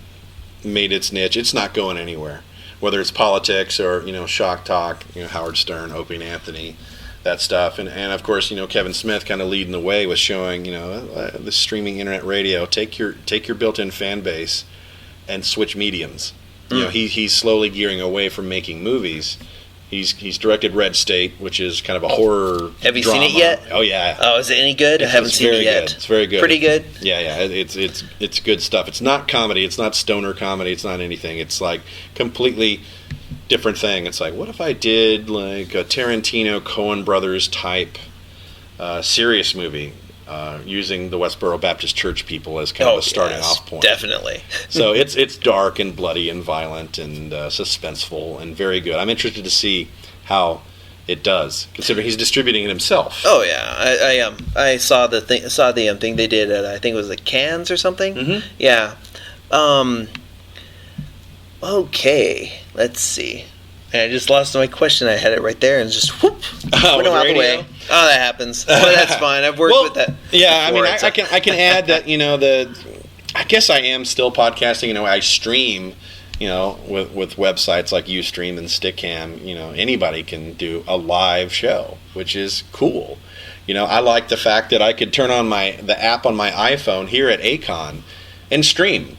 F: made its niche. It's not going anywhere. Whether it's politics or, shock talk, Howard Stern, Opie and Anthony, that stuff. And of course, Kevin Smith kind of leading the way with showing, the streaming internet radio. Take your built-in fan base and switch mediums. He's slowly gearing away from making movies. He's directed Red State, which is kind of a horror
A: Have you
F: drama.
A: seen it yet?
F: Oh, yeah.
A: Oh, is it any good? I haven't seen it yet.
F: Good. It's very good.
A: Pretty good?
F: Yeah. It's good stuff. It's not comedy. It's not stoner comedy. It's not anything. It's completely different thing. It's what if I did a Tarantino, Coen Brothers type serious movie using the Westboro Baptist Church people as kind of a starting off point.
A: Definitely.
F: So it's dark and bloody and violent and suspenseful and very good. I'm interested to see how it does, considering he's distributing it himself.
A: Oh yeah, I am. I saw the thing they did at, I think it was the Cannes or something.
F: Mm-hmm.
A: Yeah. Okay, let's see.
G: I just lost my question. I had it right there and just whoop, went out the way. Oh, that happens. But that's fine. I've worked with that.
F: Yeah,
G: before.
F: I mean, I can add that I guess I am still podcasting. I stream. With websites like Ustream and Stickam, anybody can do a live show, which is cool. I like the fact that I could turn on the app on my iPhone here at Acon and stream.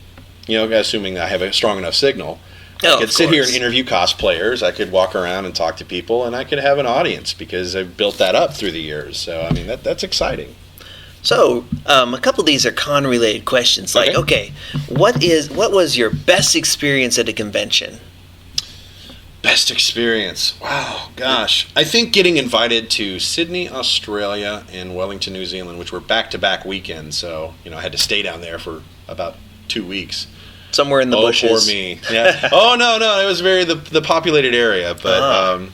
F: Assuming I have a strong enough signal. I could sit here and interview cosplayers. I could walk around and talk to people, and I could have an audience because I've built that up through the years. So, I mean, that's exciting.
G: So, a couple of these are con-related questions. Like, okay, what was your best experience at a convention?
F: Best experience? Wow, gosh. I think getting invited to Sydney, Australia, and Wellington, New Zealand, which were back-to-back weekends. So, I had to stay down there for about 2 weeks.
G: Somewhere in the bushes.
F: Oh, for me. Yeah. Oh, no. It was the populated area, but...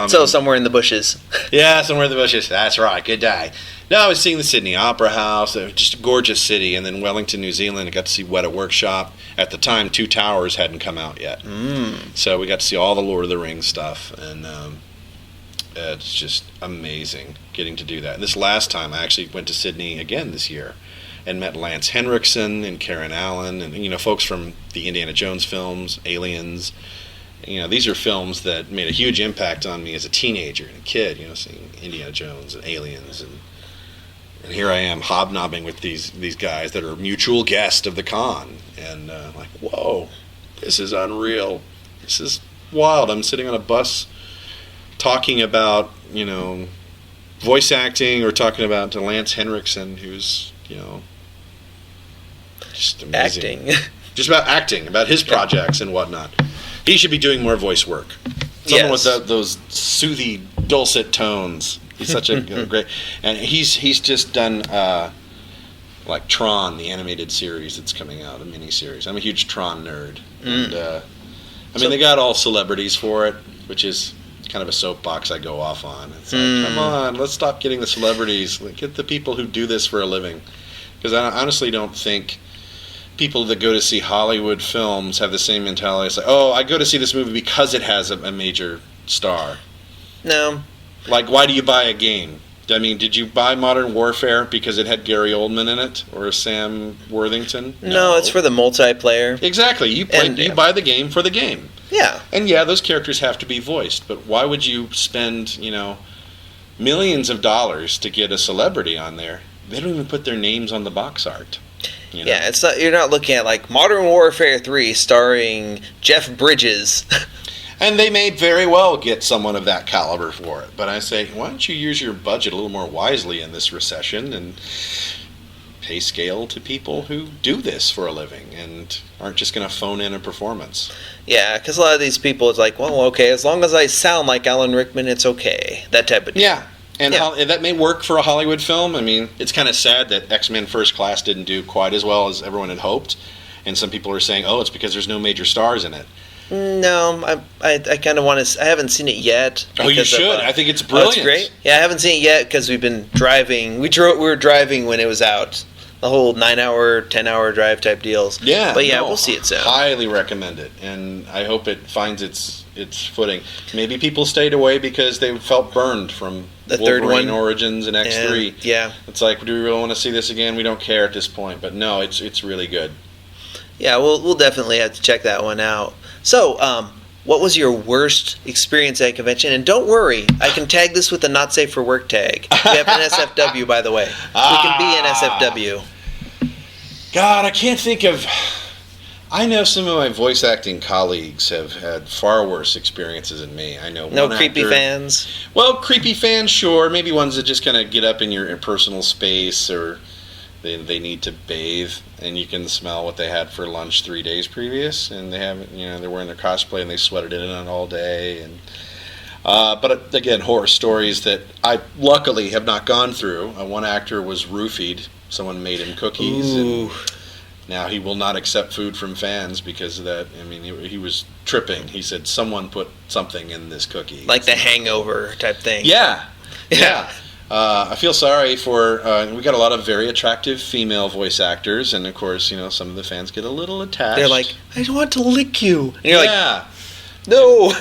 G: so somewhere in the bushes.
F: Yeah, somewhere in the bushes. That's right. Good day. No, I was seeing the Sydney Opera House. Just a gorgeous city. And then Wellington, New Zealand, I got to see Weta Workshop. At the time, Two Towers hadn't come out yet. So we got to see all the Lord of the Rings stuff. And it's just amazing getting to do that. And this last time, I actually went to Sydney again this year and met Lance Henriksen and Karen Allen and, folks from the Indiana Jones films, Aliens. These are films that made a huge impact on me as a teenager and a kid, seeing Indiana Jones and Aliens. And here I am hobnobbing with these guys that are mutual guests of the con. And like, whoa, this is unreal. This is wild. I'm sitting on a bus talking about, voice acting or talking about Lance Henriksen, who's, just amazing.
G: Acting.
F: Just about acting, about his projects and whatnot. He should be doing more voice work. Someone with those soothy, dulcet tones. He's such a great... And he's just done, like, Tron, the animated series that's coming out, a mini-series. I'm a huge Tron nerd. And, they got all celebrities for it, which is kind of a soapbox I go off on. It's like, come on, let's stop getting the celebrities. Get the people who do this for a living. Because I honestly don't think... people that go to see Hollywood films have the same mentality. It's like, oh, I go to see this movie because it has a major star.
G: No.
F: Like, why do you buy a game? I mean, did you buy Modern Warfare because it had Gary Oldman in it or Sam Worthington?
G: No, it's for the multiplayer.
F: Exactly. You buy the game for the game.
G: Yeah.
F: And yeah, those characters have to be voiced, but why would you spend, millions of dollars to get a celebrity on there? They don't even put their names on the box art.
G: Yeah, it's not. You're not looking at like Modern Warfare 3 starring Jeff Bridges.
F: And they may very well get someone of that caliber for it. But I say, why don't you use your budget a little more wisely in this recession and pay scale to people who do this for a living and aren't just going to phone in a performance.
G: Yeah, because a lot of these people, it's like, well, okay, as long as I sound like Alan Rickman, it's okay. That type of deal.
F: Yeah. And that may work for a Hollywood film. I mean, it's kind of sad that X-Men First Class didn't do quite as well as everyone had hoped. And some people are saying, oh, it's because there's no major stars in it.
G: No, I kind of want to... I haven't seen it yet.
F: Oh, you should. I think it's brilliant.
G: Oh, it's great? Yeah, I haven't seen it yet because we've been driving. We were driving when it was out. The whole 9-hour, 10-hour drive type deals.
F: Yeah.
G: But yeah, we'll see it soon.
F: Highly recommend it. And I hope it finds its footing. Maybe people stayed away because they felt burned from
G: the
F: Wolverine
G: third one.
F: Origins and X3.
G: Yeah.
F: It's like, do we really want to see this again? We don't care at this point. But no, it's really good.
G: Yeah, we'll definitely have to check that one out. So, what was your worst experience at a convention? And don't worry, I can tag this with a not safe for work tag. We have an SFW, by the way. So we can be an SFW.
F: God, I can't think of... I know some of my voice acting colleagues have had far worse experiences than me. I know
G: no
F: one
G: creepy
F: actor,
G: fans?
F: Well, creepy fans, sure. Maybe ones that just kind of get up in your personal space or they need to bathe and you can smell what they had for lunch 3 days previous and they haven't, they're wearing their cosplay and they sweated in it all day. And but again, horror stories that I luckily have not gone through. One actor was roofied. Someone made him cookies.
G: Ooh.
F: And now he will not accept food from fans because of that. I mean, he was tripping. He said, someone put something in this cookie.
G: Like the Hangover type thing.
F: Yeah. I feel sorry for, we got a lot of very attractive female voice actors, and of course, some of the fans get a little attached.
G: They're like, I want to lick you. And you're
F: yeah.
G: No.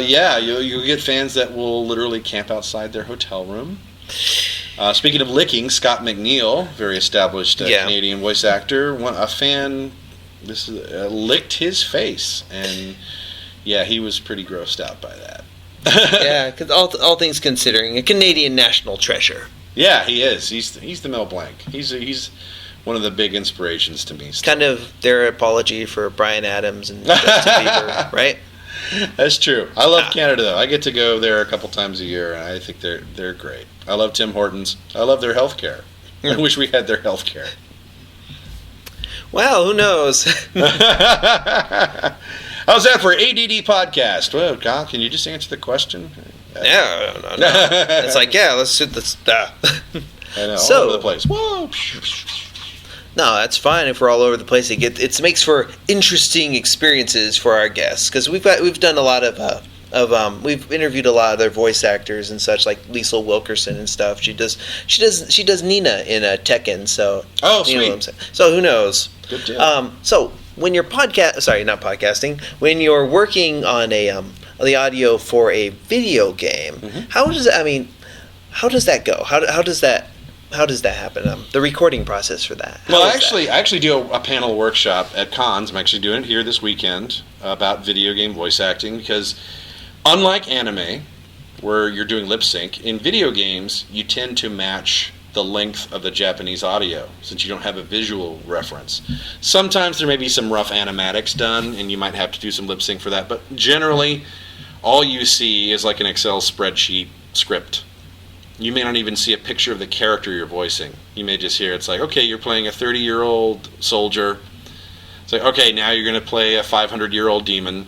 F: Yeah, you'll get fans that will literally camp outside their hotel room. Speaking of licking, Scott McNeil, very established Canadian voice actor, a fan licked his face, and yeah, he was pretty grossed out by that.
G: Yeah, because all things considering, a Canadian national treasure.
F: Yeah, he is. He's the Mel Blanc. He's one of the big inspirations to me.
G: Kind of their apology for Bryan Adams and Justin Bieber, right?
F: That's true. I love Canada, though. I get to go there a couple times a year, and I think they're great. I love Tim Hortons. I love their health care. I wish we had their health care.
G: Well, who knows?
F: How's that for ADD podcast? Well, Kyle, can you just answer the question?
G: No. It's like, yeah, let's sit this.
F: I know, all over the place. Whoa.
G: No, that's fine if we're all over the place. It makes for interesting experiences for our guests because we've done a lot of we've interviewed a lot of their voice actors and such, like Liesl Wilkerson and stuff. She does Nina in Tekken. So
F: sweet.
G: You know what I'm saying. So who knows?
F: Good job.
G: So when you're when you're working on the audio for a video game, how does that go? How does that happen? The recording process for that.
F: Well, I actually do a panel workshop at cons. I'm actually doing it here this weekend about video game voice acting because, unlike anime, where you're doing lip sync, in video games you tend to match the length of the Japanese audio since you don't have a visual reference. Sometimes there may be some rough animatics done, and you might have to do some lip sync for that. But generally, all you see is like an Excel spreadsheet script. You may not even see a picture of the character you're voicing. You may just hear it's like, okay, you're playing a 30-year-old soldier. It's like, okay, now you're going to play a 500-year-old demon.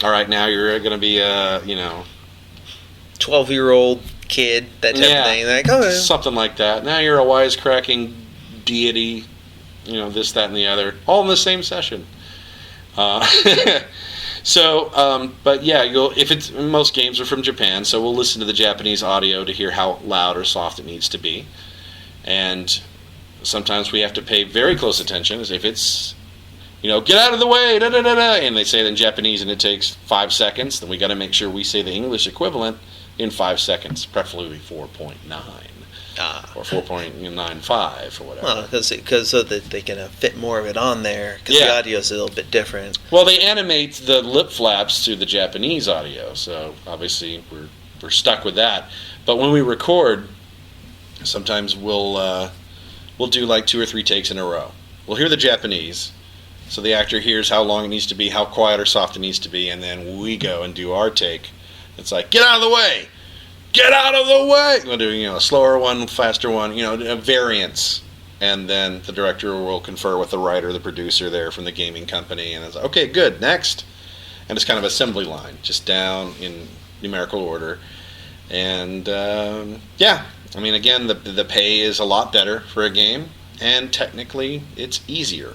F: All right, now you're going to be a,
G: 12-year-old kid, that type of thing. Like, oh,
F: something like that. Now you're a wisecracking deity, this, that, and the other, all in the same session. But yeah, most games are from Japan, so we'll listen to the Japanese audio to hear how loud or soft it needs to be. And sometimes we have to pay very close attention, as if it's, get out of the way, da da da da, and they say it in Japanese and it takes 5 seconds, then we got to make sure we say the English equivalent in 5 seconds, preferably 4.9. Or 4.95 or whatever.
G: Well, because so that they can fit more of it on there, because the audio is a little bit different.
F: Well, they animate the lip flaps to the Japanese audio, so obviously we're stuck with that. But when we record, sometimes we'll do like 2 or 3 takes in a row. We'll hear the Japanese, so the actor hears how long it needs to be, how quiet or soft it needs to be, and then we go and do our take. It's like, get out of the way! Get out of the way! We'll do, a slower one, faster one, variants. And then the director will confer with the writer, the producer there from the gaming company, and it's like, okay, good, next. And it's kind of assembly line, just down in numerical order. And, again, the pay is a lot better for a game, and technically it's easier.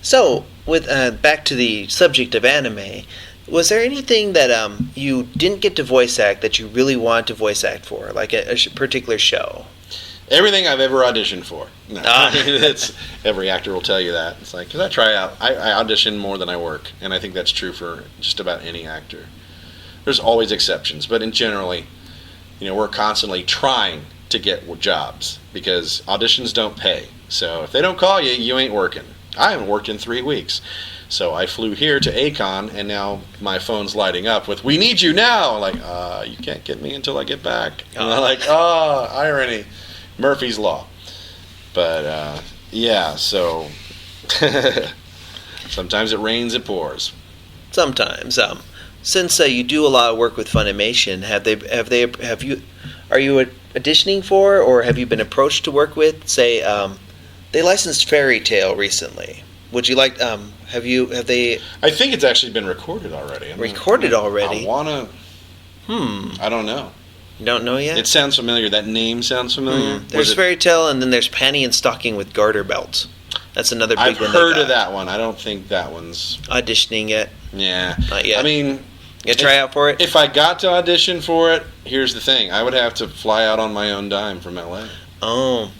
G: So, with back to the subject of anime, was there anything that you didn't get to voice act that you really wanted to voice act for, like a particular show?
F: Everything I've ever auditioned for. No, every actor will tell you that. It's like, because I try out, I audition more than I work, and I think that's true for just about any actor. There's always exceptions, but in generally, we're constantly trying to get jobs because auditions don't pay. So if they don't call you, you ain't working. I haven't worked in 3 weeks. So I flew here to Acon, and now my phone's lighting up with, we need you now! I'm like, you can't get me until I get back. And I'm like, irony. Murphy's Law. But, so sometimes it rains, it pours.
G: Sometimes. Since you do a lot of work with Funimation, are you auditioning for, or have you been approached to work with, say, they licensed Fairy Tail recently. Would you like, have they... I
F: think it's actually been recorded already.
G: Already?
F: I want to... I don't know.
G: You don't know yet?
F: It sounds familiar. That name sounds familiar.
G: There's Fairy Tail, and then there's Panty and Stocking with Garter Belt. That's another big one.
F: I've heard of that one. I don't think that one's...
G: auditioning yet?
F: Yeah.
G: Not yet.
F: I mean...
G: You try out for it?
F: If I got to audition for it, here's the thing. I would have to fly out on my own dime from L.A.
G: Oh.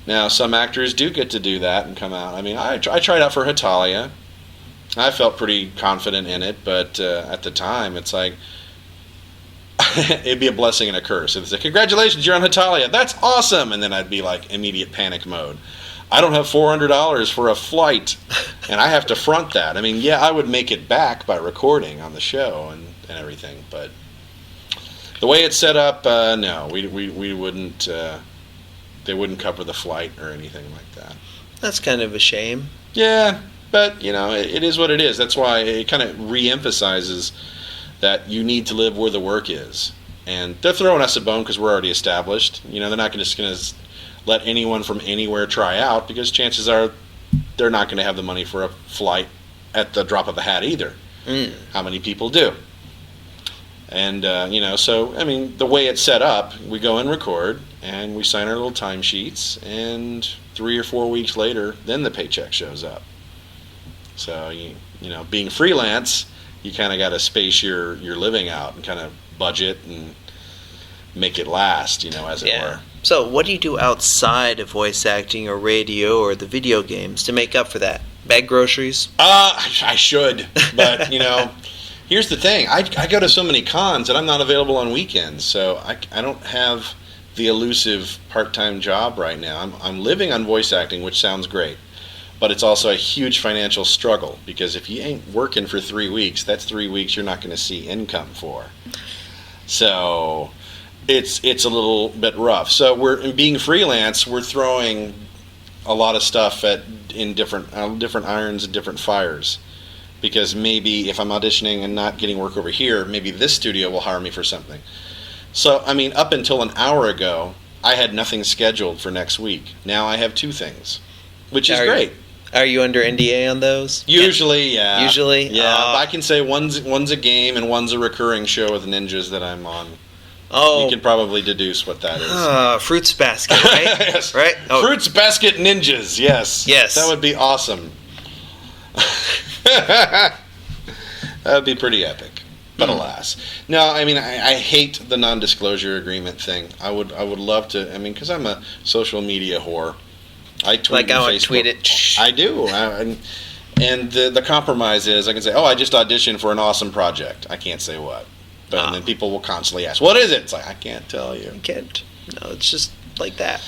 F: Now, some actors do get to do that and come out. I mean, I tried out for Hitalia, I felt pretty confident in it, but at the time, it's like, it'd be a blessing and a curse. If it's like, congratulations, you're on Hitalia, that's awesome! And then I'd be like, immediate panic mode. I don't have $400 for a flight, and I have to front that. I mean, yeah, I would make it back by recording on the show and everything, but the way it's set up, no, we wouldn't. They wouldn't cover the flight or anything like that.
G: That's kind of a shame.
F: Yeah, but it is what it is. That's why it kind of re-emphasizes that you need to live where the work is, and they're throwing us a bone because we're already established. They're not just going to let anyone from anywhere try out, because chances are they're not going to have the money for a flight at the drop of a hat either. How many people do? And, so, I mean, the way it's set up, we go and record, and we sign our little timesheets, and 3 or 4 weeks later, then the paycheck shows up. So, being freelance, you kind of got to space your living out and kind of budget and make it last, as it were.
G: So, what do you do outside of voice acting or radio or the video games to make up for that? Bag groceries?
F: I should, but, here's the thing. I go to so many cons that I'm not available on weekends, so I don't have the elusive part-time job right now. I'm living on voice acting, which sounds great, but it's also a huge financial struggle, because if you ain't working for 3 weeks, that's 3 weeks you're not going to see income for. So it's a little bit rough. So we're being freelance. We're throwing a lot of stuff in different irons and different fires, because maybe if I'm auditioning and not getting work over here, maybe this studio will hire me for something. So I mean, up until an hour ago, I had nothing scheduled for next week. Now I have 2 things, which is great.
G: Are you under NDA on those?
F: Usually, yeah.
G: Usually,
F: yeah. But I can say one's a game and one's a recurring show with ninjas that I'm on.
G: Oh,
F: you can probably deduce what that is.
G: Fruits Basket, right?
F: Yes.
G: Right? Oh.
F: Fruits Basket Ninjas, yes.
G: Yes.
F: That would be awesome. That would be pretty epic. But alas. No, I mean, I hate the non-disclosure agreement thing. I would love to, because I'm a social media whore. I tweet on Facebook.
G: Tweet it.
F: I do. And the compromise is I can say, I just auditioned for an awesome project. I can't say what. But and then people will constantly ask, what is it? It's like, I can't tell you.
G: You can't. No, it's just like that.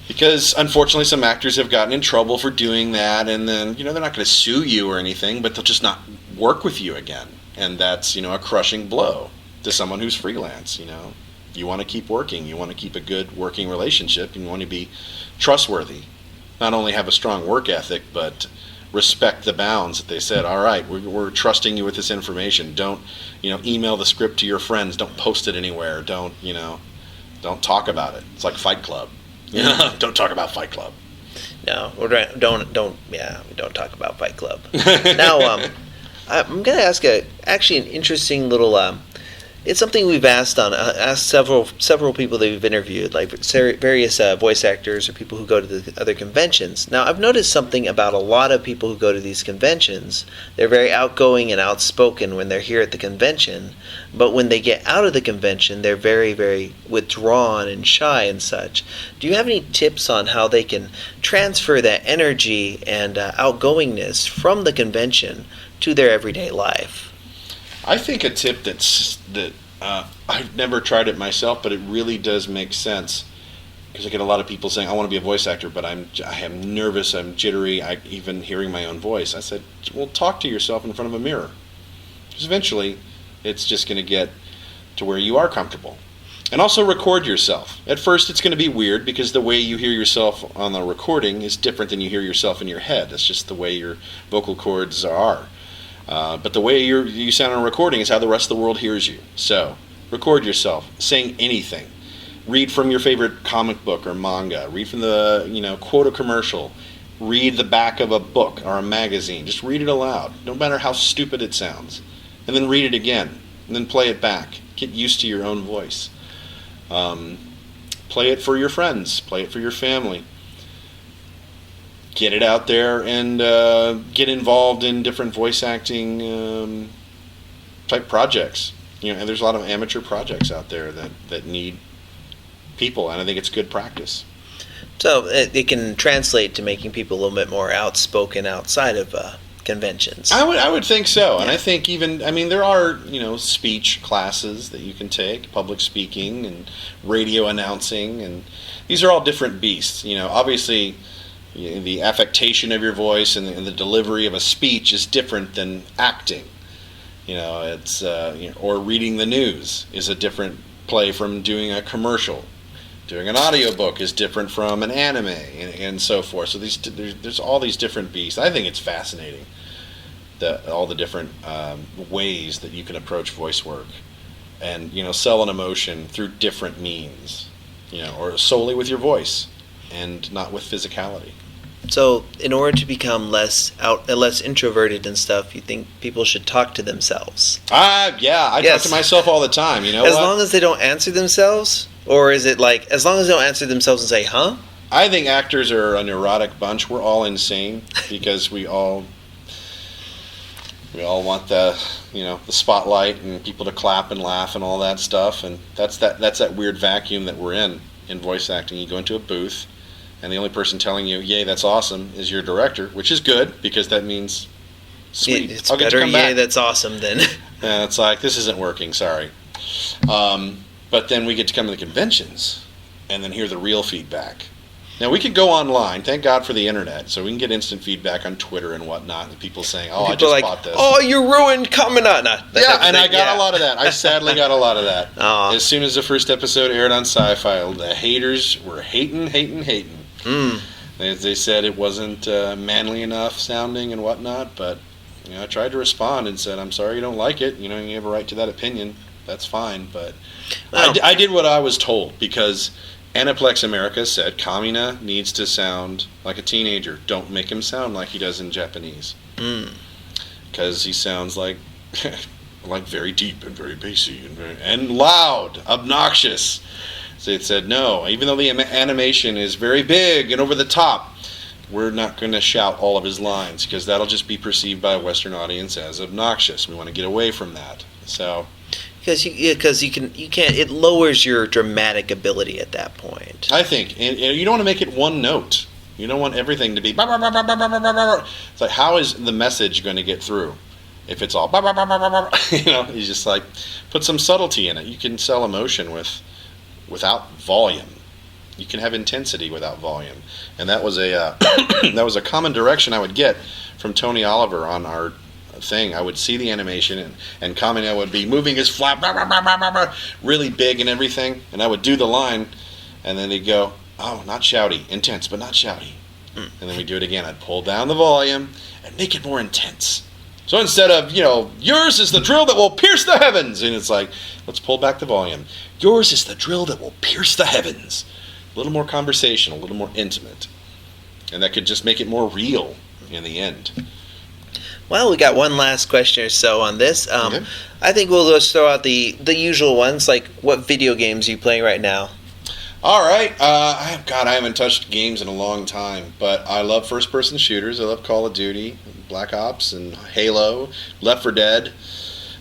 F: Because, unfortunately, some actors have gotten in trouble for doing that, and then, they're not going to sue you or anything, but they'll just not work with you again. And that's, a crushing blow to someone who's freelance, You want to keep working. You want to keep a good working relationship. You want to be trustworthy. Not only have a strong work ethic, but respect the bounds that they said. All right, we're trusting you with this information. Don't, email the script to your friends. Don't post it anywhere. Don't talk about it. It's like Fight Club. Don't talk about Fight Club.
G: No, we don't talk about Fight Club. Now, I'm going to ask an interesting little. It's something we've asked several people that we've interviewed, like various voice actors or people who go to the other conventions. Now, I've noticed something about a lot of people who go to these conventions. They're very outgoing and outspoken when they're here at the convention, but when they get out of the convention, they're very, very withdrawn and shy and such. Do you have any tips on how they can transfer that energy and outgoingness from the convention to their everyday life?
F: I think a tip that I've never tried it myself, but it really does make sense, because I get a lot of people saying, I want to be a voice actor, but I am nervous, I'm jittery, even hearing my own voice. I said, well, talk to yourself in front of a mirror, because eventually it's just going to get to where you are comfortable. And also record yourself. At first it's going to be weird, because the way you hear yourself on the recording is different than you hear yourself in your head. That's just the way your vocal cords are. But the way you sound on a recording is how the rest of the world hears you. So, record yourself, saying anything. Read from your favorite comic book or manga. Read from the, quote a commercial. Read the back of a book or a magazine. Just read it aloud, no matter how stupid it sounds. And then read it again. And then play it back. Get used to your own voice. Play it for your friends. Play it for your family. Get it out there and get involved in different voice acting type projects. And there's a lot of amateur projects out there that need people, and I think it's good practice.
G: So it can translate to making people a little bit more outspoken outside of conventions.
F: I would think so, and I think even there are speech classes that you can take, public speaking and radio announcing, and these are all different beasts. Obviously, the affectation of your voice and the delivery of a speech is different than acting. It's or reading the news is a different play from doing a commercial. Doing an audiobook is different from an anime, and so forth. So there's all these different beasts. I think it's fascinating, all the different ways that you can approach voice work, and sell an emotion through different means, or solely with your voice, and not with physicality.
G: So, in order to become less introverted and stuff, you think people should talk to themselves?
F: Yeah, I talk to myself all the time.
G: As long as they don't answer themselves. Or is it like, as long as they don't answer themselves and say, huh?
F: I think actors are a neurotic bunch. We're all insane because we all want the spotlight and people to clap and laugh and all that stuff. And that's that weird vacuum that we're in voice acting. You go into a booth and the only person telling you, yay, that's awesome, is your director, which is good because that means, sweet,
G: it's
F: I'll get
G: better,
F: to come back.
G: Yay, that's awesome then.
F: Yeah, it's like, this isn't working, sorry. But then we get to come to the conventions and then hear the real feedback. Now, we could go online. Thank God for the internet. So we can get instant feedback on Twitter and whatnot. And people saying, I just bought this.
G: Oh, you ruined Kaminata.
F: Yeah, and I got a lot of that. I sadly got a lot of that.
G: Aww.
F: As soon as the first episode aired on Sci-Fi, the haters were hating. They said it wasn't manly enough sounding and whatnot. But I tried to respond and said, I'm sorry you don't like it. You have a right to that opinion. That's fine, but I did what I was told because Aniplex America said Kamina needs to sound like a teenager. Don't make him sound like he does in Japanese. Because he sounds like very deep and very bassy and loud, obnoxious. So it said, no, even though the animation is very big and over the top, we're not going to shout all of his lines because that'll just be perceived by a Western audience as obnoxious. We want to get away from that. So...
G: Because you can't. It lowers your dramatic ability at that point.
F: I think, and you don't want to make it one note. You don't want everything to be. It's like, how is the message going to get through if it's all? You just like put some subtlety in it. You can sell emotion without volume. You can have intensity without volume, and that was a common direction I would get from Tony Oliver on our thing. I would see the animation and Kamina would be moving his flap really big and everything, and I would do the line and then he'd go, oh, not shouty, intense but not shouty, and then we'd do it again. I'd pull down the volume and make it more intense. So instead of yours is the drill that will pierce the heavens, and it's like, let's pull back the volume. Yours is the drill that will pierce the heavens. A little more conversational, a little more intimate, and that could just make it more real in the end.
G: Well, we got one last question or so on this.
F: Okay.
G: I think we'll just throw out the usual ones, like what video games are you playing right now?
F: All right. I haven't touched games in a long time, but I love first-person shooters. I love Call of Duty, Black Ops, and Halo, Left 4 Dead.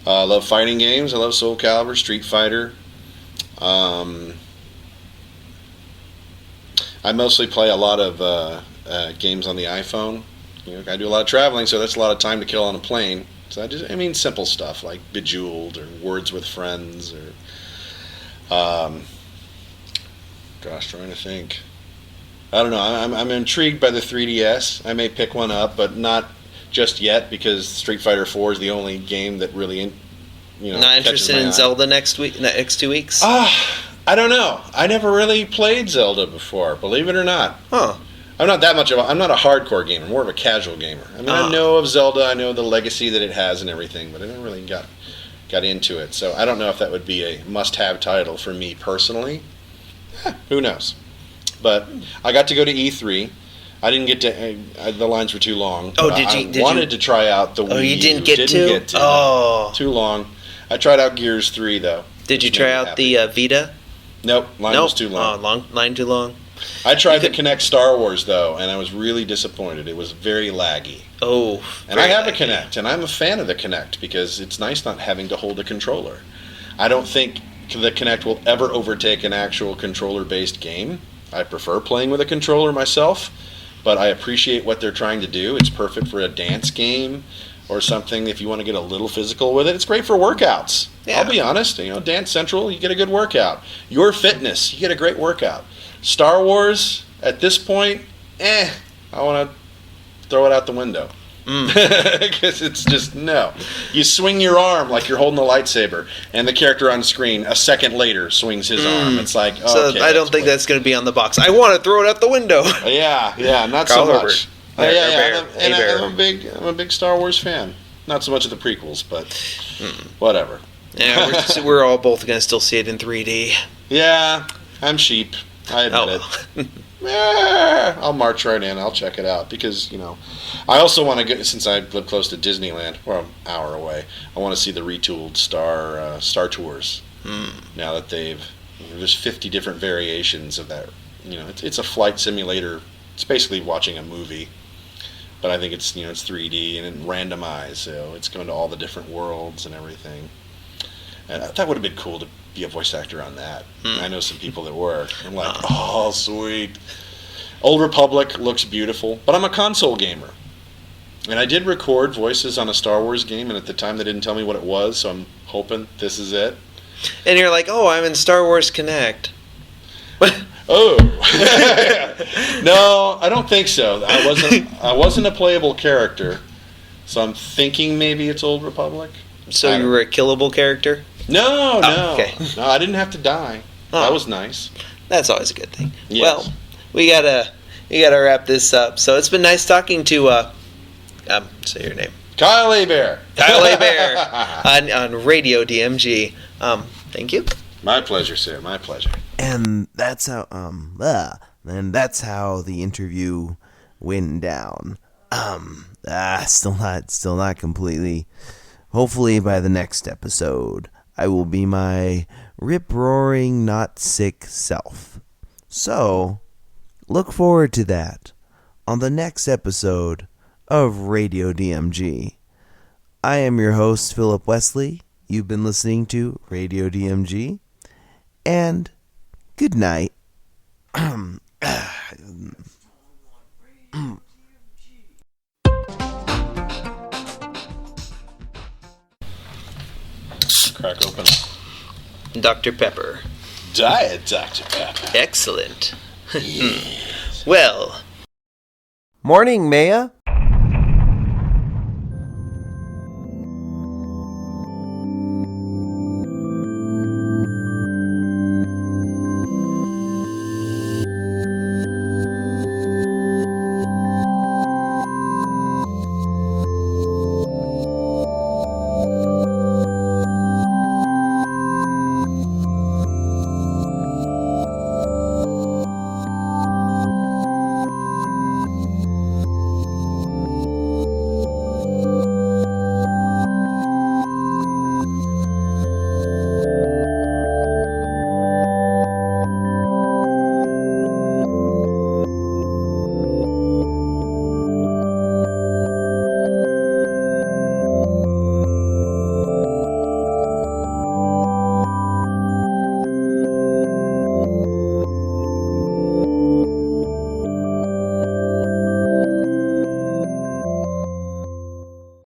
F: I love fighting games. I love Soul Calibur, Street Fighter. I mostly play a lot of games on the iPhone. I do a lot of traveling, so that's a lot of time to kill on a plane. So simple stuff like Bejeweled or Words with Friends or, trying to think. I don't know. I'm intrigued by the 3DS. I may pick one up, but not just yet because Street Fighter 4 is the only game that really,
G: Not interested in Zelda next 2 weeks?
F: I don't know. I never really played Zelda before, believe it or not.
G: Huh.
F: I'm not a hardcore gamer, more of a casual gamer. I know of Zelda, I know the legacy that it has and everything, but I never really got into it. So I don't know if that would be a must-have title for me personally. Who knows? But I got to go to E3. I didn't get to. The lines were too long.
G: Oh,
F: I wanted to try out the Wii U.
G: Oh, you didn't get to? Oh.
F: Too long. I tried out Gears 3, though.
G: Did you try out the Vita?
F: Nope. Line was too long.
G: Line too long?
F: I tried the Kinect Star Wars, though, and I was really disappointed. It was very laggy.
G: Oh.
F: And I have a Kinect, and I'm a fan of the Kinect because it's nice not having to hold a controller. I don't think the Kinect will ever overtake an actual controller-based game. I prefer playing with a controller myself, but I appreciate what they're trying to do. It's perfect for a dance game or something. If you want to get a little physical with it, it's great for workouts. Yeah. I'll be honest, Dance Central, you get a good workout. Your Fitness, you get a great workout. Star Wars, at this point, I want to throw it out the window. Because it's just, no. You swing your arm like you're holding a lightsaber, and the character on screen, a second later, swings his arm. It's like,
G: so I don't think that's going to be on the box. I want to throw it out the window.
F: Yeah, not
G: Carl
F: so
G: Herbert.
F: much. I'm a big Star Wars fan. Not so much of the prequels, but whatever.
G: Yeah, we're all both going to still see it in 3D.
F: Yeah, I'm sheep. I admit it. I'll march right in. I'll check it out because, I also want to go, since I live close to Disneyland, or an hour away, I want to see the retooled Star Tours. Now that there's 50 different variations of that. It's a flight simulator. It's basically watching a movie. But I think it's 3D and randomized, so it's going to all the different worlds and everything. And that would have been cool to be a voice actor on that. I know some people that were. I'm like, oh, sweet. Old Republic looks beautiful, but I'm a console gamer. And I did record voices on a Star Wars game, and at the time they didn't tell me what it was, so I'm hoping this is it.
G: And you're like, oh, I'm in Star Wars Connect.
F: Oh. No, I don't think so. I wasn't a playable character, so I'm thinking maybe it's Old Republic.
G: So you were a killable character?
F: No.
G: Okay.
F: No, I didn't have to die. That was nice.
G: That's always a good thing.
F: Yes.
G: Well, we gotta wrap this up. So it's been nice talking to say your name.
F: Kyle Hebert.
G: Kyle Hebert on Radio DMG. Thank you.
F: My pleasure, sir. My pleasure.
A: And that's how the interview went down. Still not completely. Hopefully by the next episode, I will be my rip-roaring, not sick self. So, look forward to that on the next episode of Radio DMG. I am your host, Philip Wesley. You've been listening to Radio DMG. And good night.
F: Crack open.
G: Dr. Pepper.
F: Diet Dr. Pepper.
G: Excellent. Yes. Well.
A: Morning, Maya.